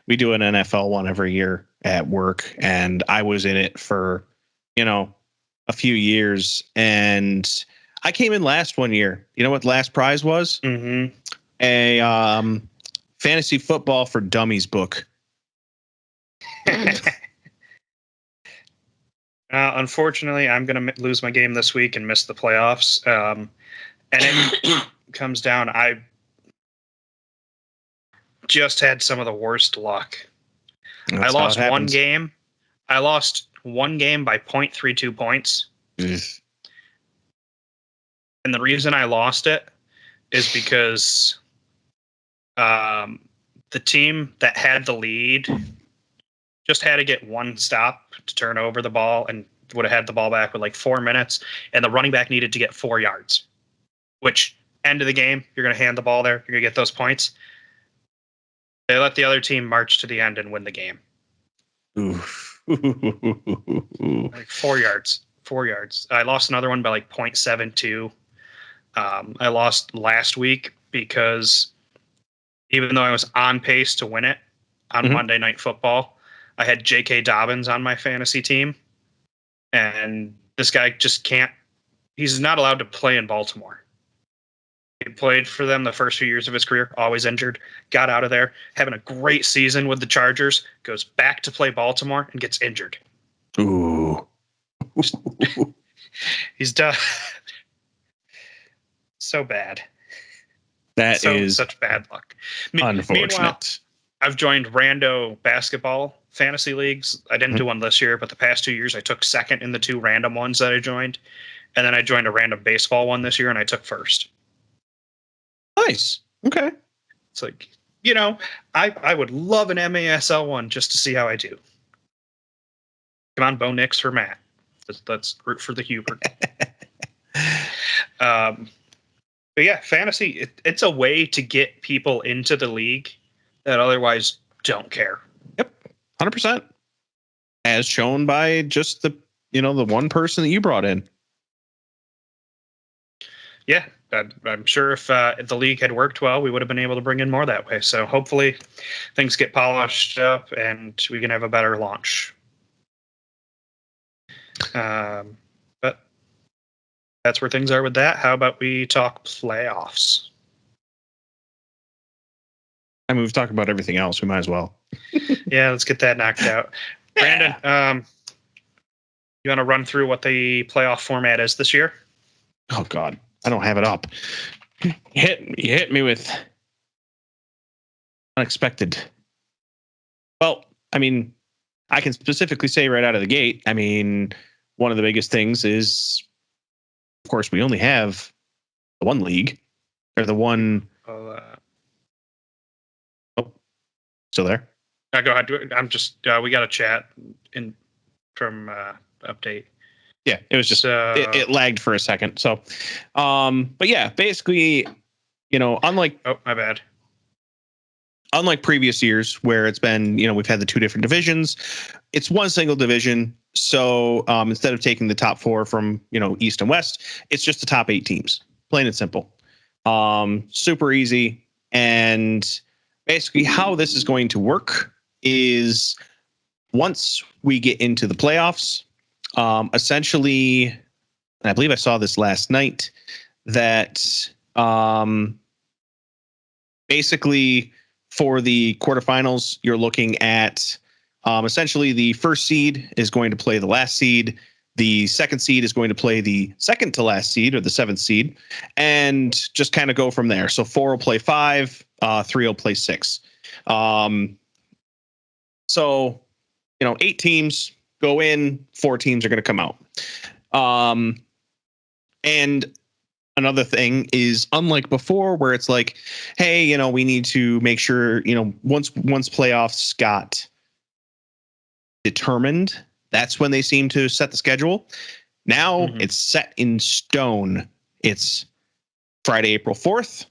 NFL one every year at work, and I was in it for a few years, and I came in last one year. You know what the last prize was? Mm-hmm. A fantasy football for dummies book. Unfortunately, I'm going to lose my game this week and miss the playoffs. And it comes down, I just had some of the worst luck. I lost one game. I lost one game by 0.32 points. And the reason I lost it is because the team that had the lead just had to get one stop to turn over the ball and would have had the ball back with like 4 minutes. And the running back needed to get 4 yards, which end of the game, you're going to hand the ball there. You're going to get those points. They let the other team march to the end and win the game. Like 4 yards. 4 yards. I lost another one by like 0.72. I lost last week because even though I was on pace to win it on Monday Night Football, I had J.K. Dobbins on my fantasy team. And this guy just can't. He's not allowed to play in Baltimore. He played for them the first few years of his career, always injured, got out of there, having a great season with the Chargers, goes back to play Baltimore and gets injured. Ooh. He's done. So bad. That is such bad luck. Unfortunate. Meanwhile, I've joined rando basketball fantasy leagues. I didn't do one this year, but the past 2 years I took second in the 2 random ones that I joined. And then I joined a random baseball one this year and I took first. Nice. Okay. It's like, I would love an MASL one just to see how I do. Come on, Bo Nix for Matt. Let's root for the Hubert. But yeah, fantasy, it's a way to get people into the league that otherwise don't care. Yep. 100%. As shown by just the one person that you brought in. Yeah. I'm sure if the league had worked well, we would have been able to bring in more that way. So hopefully things get polished up and we can have a better launch. But that's where things are with that. How about we talk playoffs? I mean, we've talked about everything else. We might as well. Yeah, let's get that knocked out. Brandon, you want to run through what the playoff format is this year? Oh, God. I don't have it up. You hit me with unexpected. Well, I mean, I can specifically say right out of the gate, I mean, one of the biggest things is, of course, we only have the one league, or the one. Still there? Go ahead. I'm just we got a chat in from update. Yeah, it was just it lagged for a second. So, but yeah, basically, unlike my bad. Unlike previous years where it's been, we've had the two different divisions, it's one single division. So instead of taking the top four from, East and West, it's just the top 8 teams, plain and simple. Super easy. And basically how this is going to work is once we get into the playoffs, essentially, and I believe I saw this last night, that basically for the quarterfinals, you're looking at essentially the first seed is going to play the last seed. The second seed is going to play the second to last seed or the 7th seed, and just kind of go from there. So 4 will play 5, 3 will play 6. So, 8 teams go in, 4 teams are going to come out. And another thing is, unlike before where it's like, hey, we need to make sure, once playoffs got determined, that's when they seem to set the schedule. Now it's set in stone. It's Friday, April 4th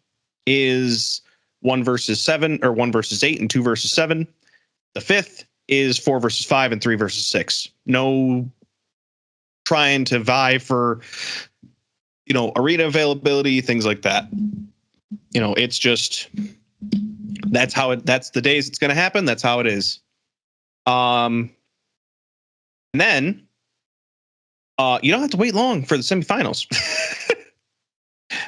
is 1 versus 7 or 1 versus 8 and 2 versus 7. The 5th is 4 versus 5 and 3 versus 6. No trying to vie for, arena availability, things like that. It's just, that's the days it's going to happen. That's how it is. And then you don't have to wait long for the semifinals.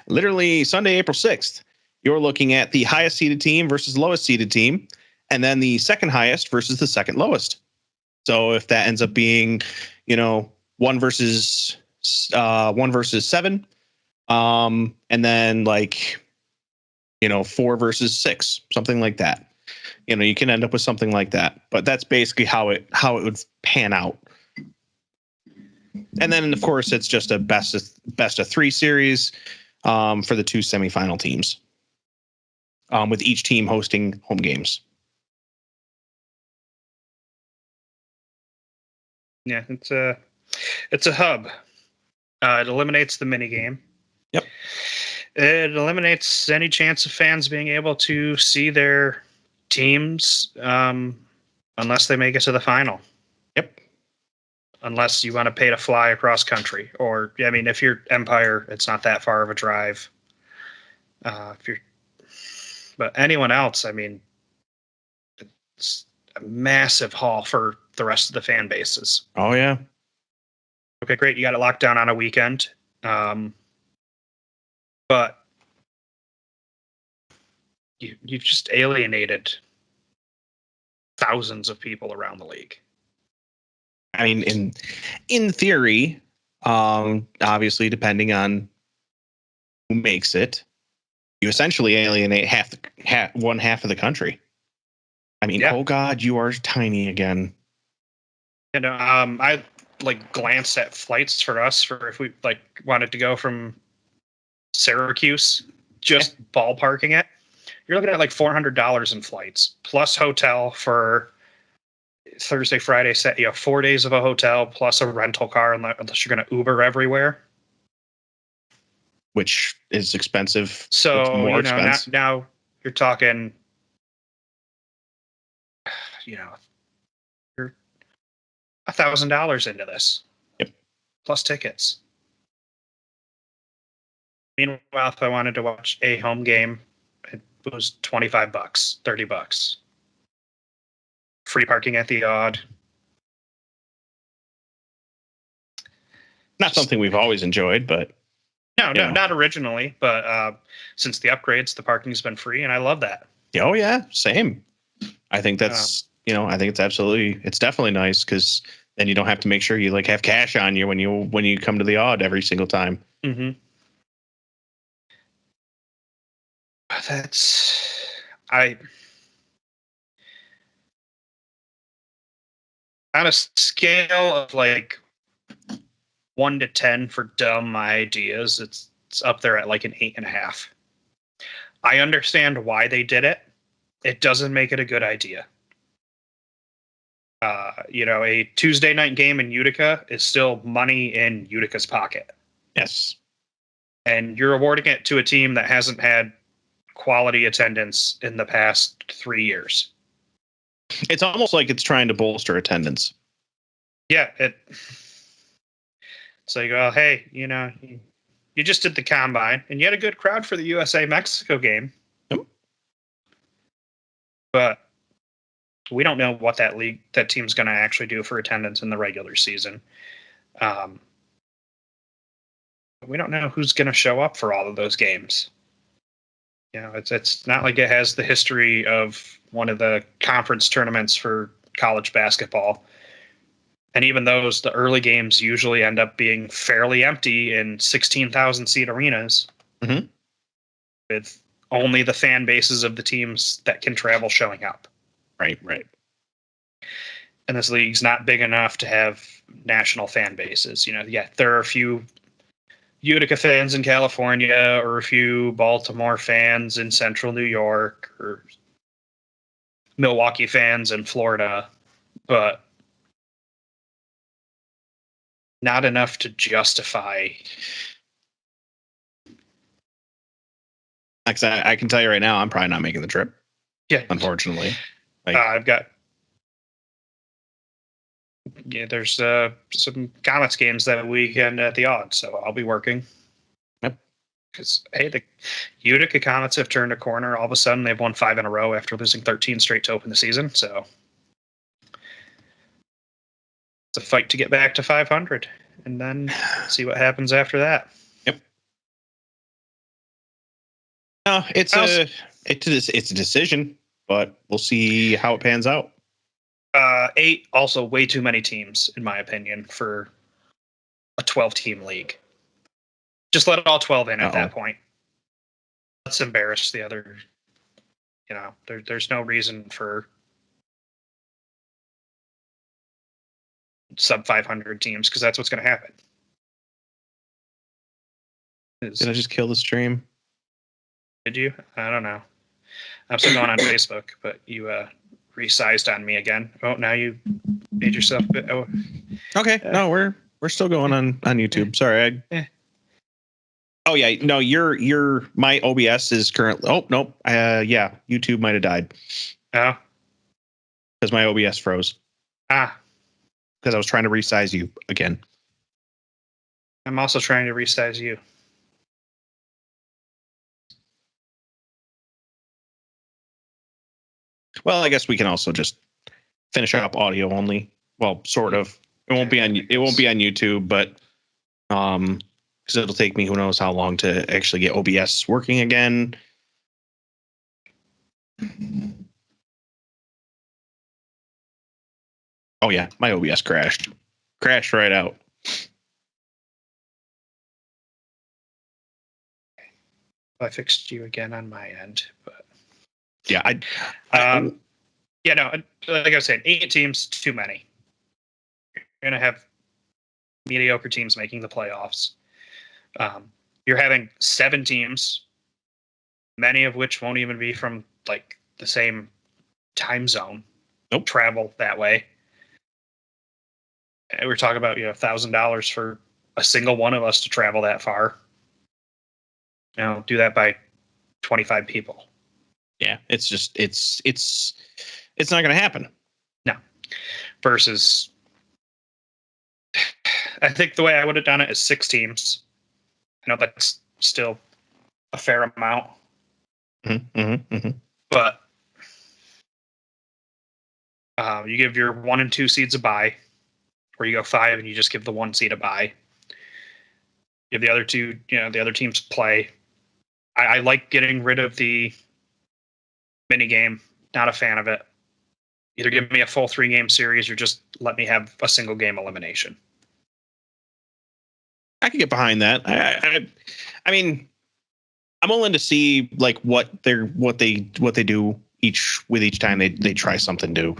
Literally Sunday, April 6th, you're looking at the highest seeded team versus lowest seeded team, and then the second highest versus the second lowest. So if that ends up being, 1 versus 7, and then 4 versus 6, something like that. You can end up with something like that, but that's basically how it would pan out. And then of course it's just a best of 3 series for the 2 semifinal teams, with each team hosting home games. Yeah, it's a hub. It eliminates the mini game. Yep. It eliminates any chance of fans being able to see their teams unless they make it to the final. Yep. Unless you want to pay to fly across country, or if you're Empire, it's not that far of a drive. But anyone else, it's a massive haul for the rest of the fan bases. Oh yeah. Okay, great. You got it locked down on a weekend. But you've just alienated thousands of people around the league. In theory, obviously, depending on who makes it, you essentially alienate one half of the country. Yeah. Oh God, you are tiny again. I glanced at flights for us for if we wanted to go from Syracuse, just ballparking it. You're looking at $400 in flights plus hotel for Thursday, Friday, 4 days of a hotel plus a rental car unless you're going to Uber everywhere, which is expensive. So more expensive. Now you're talking, you're $1,000 into this. Yep. Plus tickets. Meanwhile, if I wanted to watch a home game, it was $25, $30. Free parking at the odd. Not something we've always enjoyed, but no, not originally. But since the upgrades, the parking's been free, and I love that. Oh yeah, same. I think that's I think it's definitely nice because then you don't have to make sure you have cash on you when you come to the odd every single time. Mm-hmm. On a scale of 1 to 10 for dumb ideas, it's up there at an 8.5. I understand why they did it. it doesn't make it a good idea. A Tuesday night game in Utica is still money in Utica's pocket. Yes. And you're awarding it to a team that hasn't had quality attendance in the past 3 years. It's almost like it's trying to bolster attendance. Yeah. So you go, hey, you just did the combine and you had a good crowd for the USA-Mexico game. Yep. But we don't know what that team's going to actually do for attendance in the regular season. We don't know who's going to show up for all of those games. It's not like it has the history of one of the conference tournaments for college basketball. And even those, the early games usually end up being fairly empty in 16,000 seat arenas, with only the fan bases of the teams that can travel showing up. Right. And this league's not big enough to have national fan bases. There are a few Utica fans in California or a few Baltimore fans in central New York or Milwaukee fans in Florida, but not enough to justify. Like I can tell you right now, I'm probably not making the trip. Yeah, unfortunately. There's some Comets games that weekend at the Odd, so I'll be working. Yep. Because hey, the Utica Comets have turned a corner. All of a sudden, they've won 5 in a row after losing 13 straight to open the season. So it's a fight to get back to 500, and then see what happens after that. Yep. No, it's a decision, but we'll see how it pans out. 8, also way too many teams, in my opinion, for a 12-team league. Just let it all 12 in at that point. Let's embarrass the other. There's no reason for sub 500 teams, because that's what's going to happen. Did I just kill the stream? Did you? I don't know. I'm still going on Facebook, but you resized on me again. Oh, now you made yourself. Okay. No, we're still going on YouTube. Sorry. Oh yeah. No, my OBS is currently. Oh nope. Yeah. YouTube might have died. Oh. Because my OBS froze. Because I was trying to resize you again. I'm also trying to resize you. Well, I guess we can also just finish up audio only. Well, sort of. It won't be on YouTube, but because it'll take me who knows how long to actually get OBS working again. Oh yeah, my OBS crashed right out. I fixed you again on my end, but yeah, like I said, 8 teams, too many. You're gonna have mediocre teams making the playoffs. You're having 7 teams, many of which won't even be from like the same time zone. Nope. Travel that way. And we're talking about $1,000 for a single one of us to travel that far. Do that by 25 people. Yeah, it's just it's not going to happen. No. Versus, I think the way I would have done it is 6 teams. I know that's still a fair amount. But you give your 1 and 2 seeds a bye, or you go 5 and you just give the 1 seed a bye. You have the other 2, the other teams play. I like getting rid of the mini game. Not a fan of it. Either give me a full 3-game series or just let me have a single game elimination. I could get behind that. I mean, I'm willing to see like what they do each time they try something new.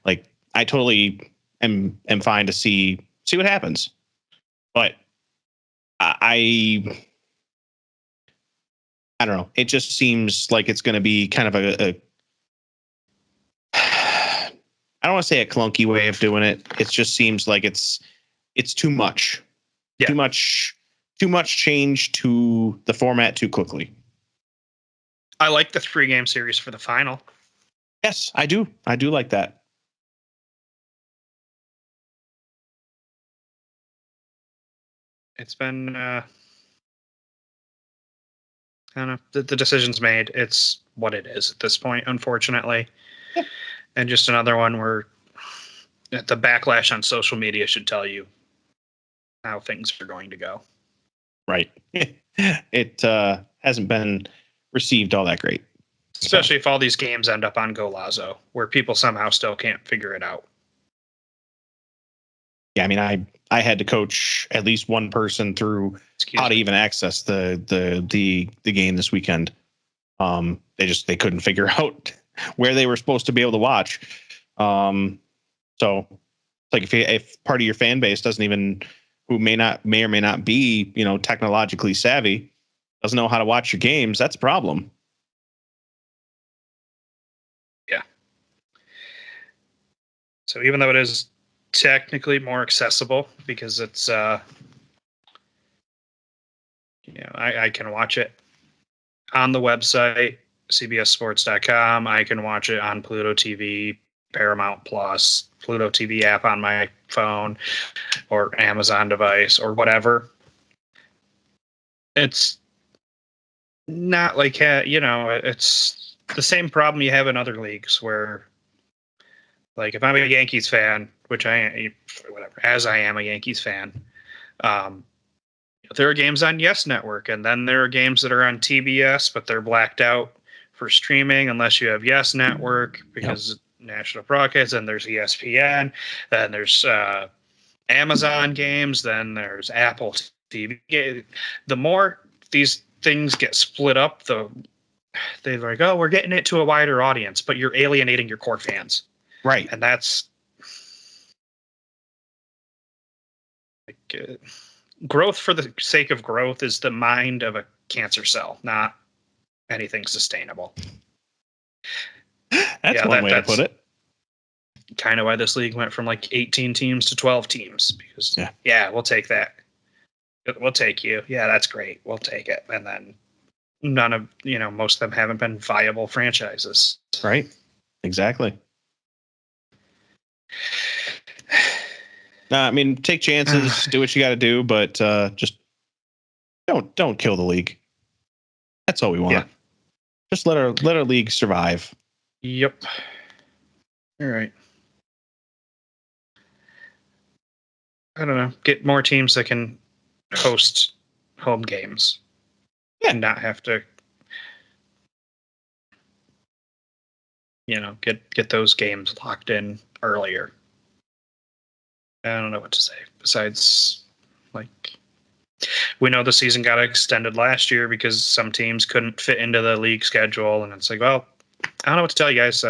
Like I totally am fine to see what happens. But I don't know. It just seems like it's going to be kind of a I don't want to say a clunky way of doing it. It just seems like it's too much. Yeah. Too much change to the format too quickly. I like the 3-game series for the final. Yes, I do. I do like that. It's been I don't know. The decision's made. It's what it is at this point, unfortunately. Yeah. And just another one where the backlash on social media should tell you how things are going to go. Right. It hasn't been received all that great. Especially if all these games end up on Golazo, where people somehow still can't figure it out. Yeah, I mean, I had to coach at least one person through how to even access the game this weekend. They couldn't figure out where they were supposed to be able to watch. So it's like if part of your fan base doesn't even, who may or may not be, technologically savvy, doesn't know how to watch your games, that's a problem. Yeah. So even though it is technically more accessible because it's I can watch it on the website cbssports.com. I can watch it on Pluto TV, Paramount Plus, Pluto TV app on my phone or Amazon device or whatever. It's not like it's the same problem you have in other leagues where, like, if I'm a Yankees fan, which I am, as I am a Yankees fan, there are games on Yes Network, and then there are games that are on TBS, but they're blacked out for streaming unless you have Yes Network because national broadcast. Then there's ESPN, then there's Amazon games, then there's Apple TV. The more these things get split up, they're like, oh, we're getting it to a wider audience, but you're alienating your core fans. Right. And that's like, growth for the sake of growth is the mind of a cancer cell, not anything sustainable. That's one way to put it. Kind of why this league went from like 18 teams to 12 teams because we'll take that. We'll take you. Yeah, that's great. We'll take it. And then none of, most of them haven't been viable franchises. Right. Exactly. I mean, take chances, do what you got to do, but just don't kill the league. That's all we want. Yeah. Just let our league survive. Yep. All right. I don't know. Get more teams that can host home games. Yeah. And not have to, get those games locked in earlier. I don't know what to say besides, like, we know the season got extended last year because some teams couldn't fit into the league schedule. And it's like, well, I don't know what to tell you guys.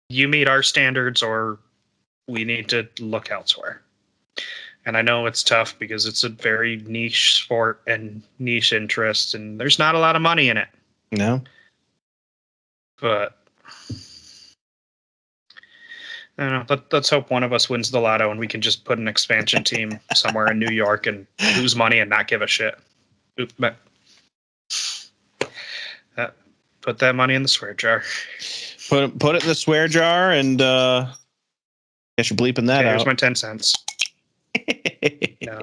You meet our standards or we need to look elsewhere. And I know it's tough because it's a very niche sport and niche interest, and there's not a lot of money in it. No. But I don't know. Let's hope one of us wins the lotto and we can just put an expansion team somewhere in New York and lose money and not give a shit. But put that money in the swear jar. Put it in the swear jar, and I guess you're bleeping that out. Here's my 10 cents. No.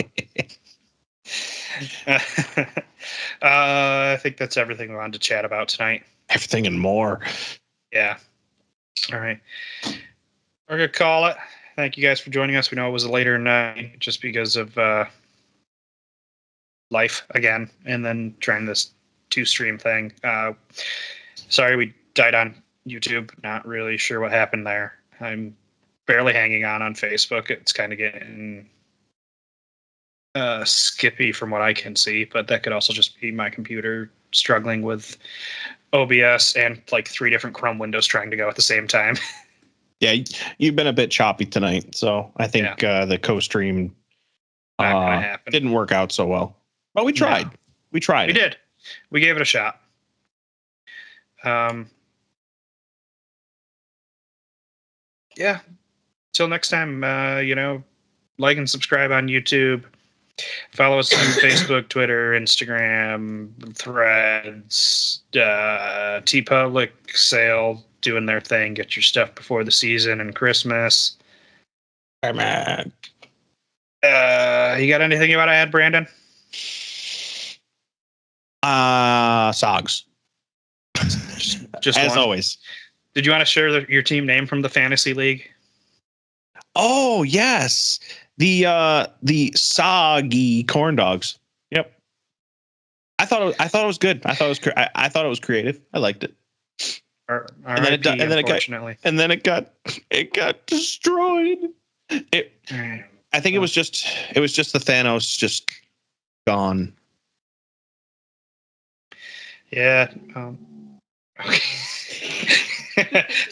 I think that's everything we wanted to chat about tonight. Everything and more. Yeah. All right. We're going to call it. Thank you guys for joining us. We know it was a later night just because of life again, and then trying this 2-stream thing. Sorry we died on YouTube. Not really sure what happened there. I'm barely hanging on Facebook. It's kind of getting skippy from what I can see, but that could also just be my computer struggling with OBS and like 3 different Chrome windows trying to go at the same time. Yeah, you've been a bit choppy tonight, so I think the co-stream didn't work out so well. But we tried. No. We tried. We did. We gave it a shot. yeah. Till next time, like and subscribe on YouTube. Follow us on Facebook, Twitter, Instagram, Threads, TeePublic sale doing their thing. Get your stuff before the season and Christmas. Hey, man. You got anything you want to add, Brandon? Sogs. Just as one? Always. Did you want to share your team name from the Fantasy League? Oh, yes. The soggy corn dogs. Yep. I thought it was good. I thought it was creative. I liked it. And then it got destroyed. I think it was just the Thanos just gone. Yeah. Okay.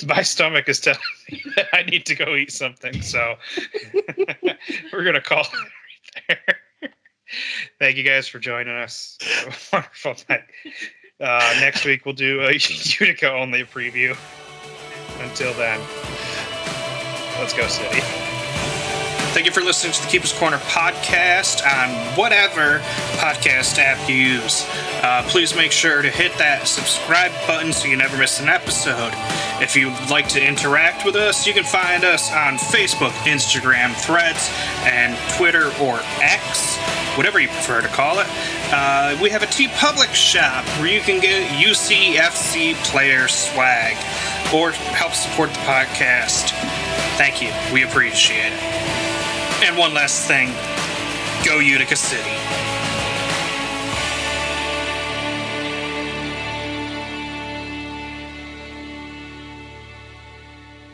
My stomach is telling me that I need to go eat something, so we're gonna call it right there. Thank you guys for joining us. Have a wonderful night. Next week we'll do a Utica only preview. Until then, let's go City. Thank you for listening to the Keeper's Corner podcast on whatever podcast app you use. Please make sure to hit that subscribe button so you never miss an episode. If you'd like to interact with us, you can find us on Facebook, Instagram, Threads, and Twitter or X, whatever you prefer to call it. We have a TeePublic shop where you can get UCFC player swag or help support the podcast. Thank you. We appreciate it. And one last thing, go Utica City.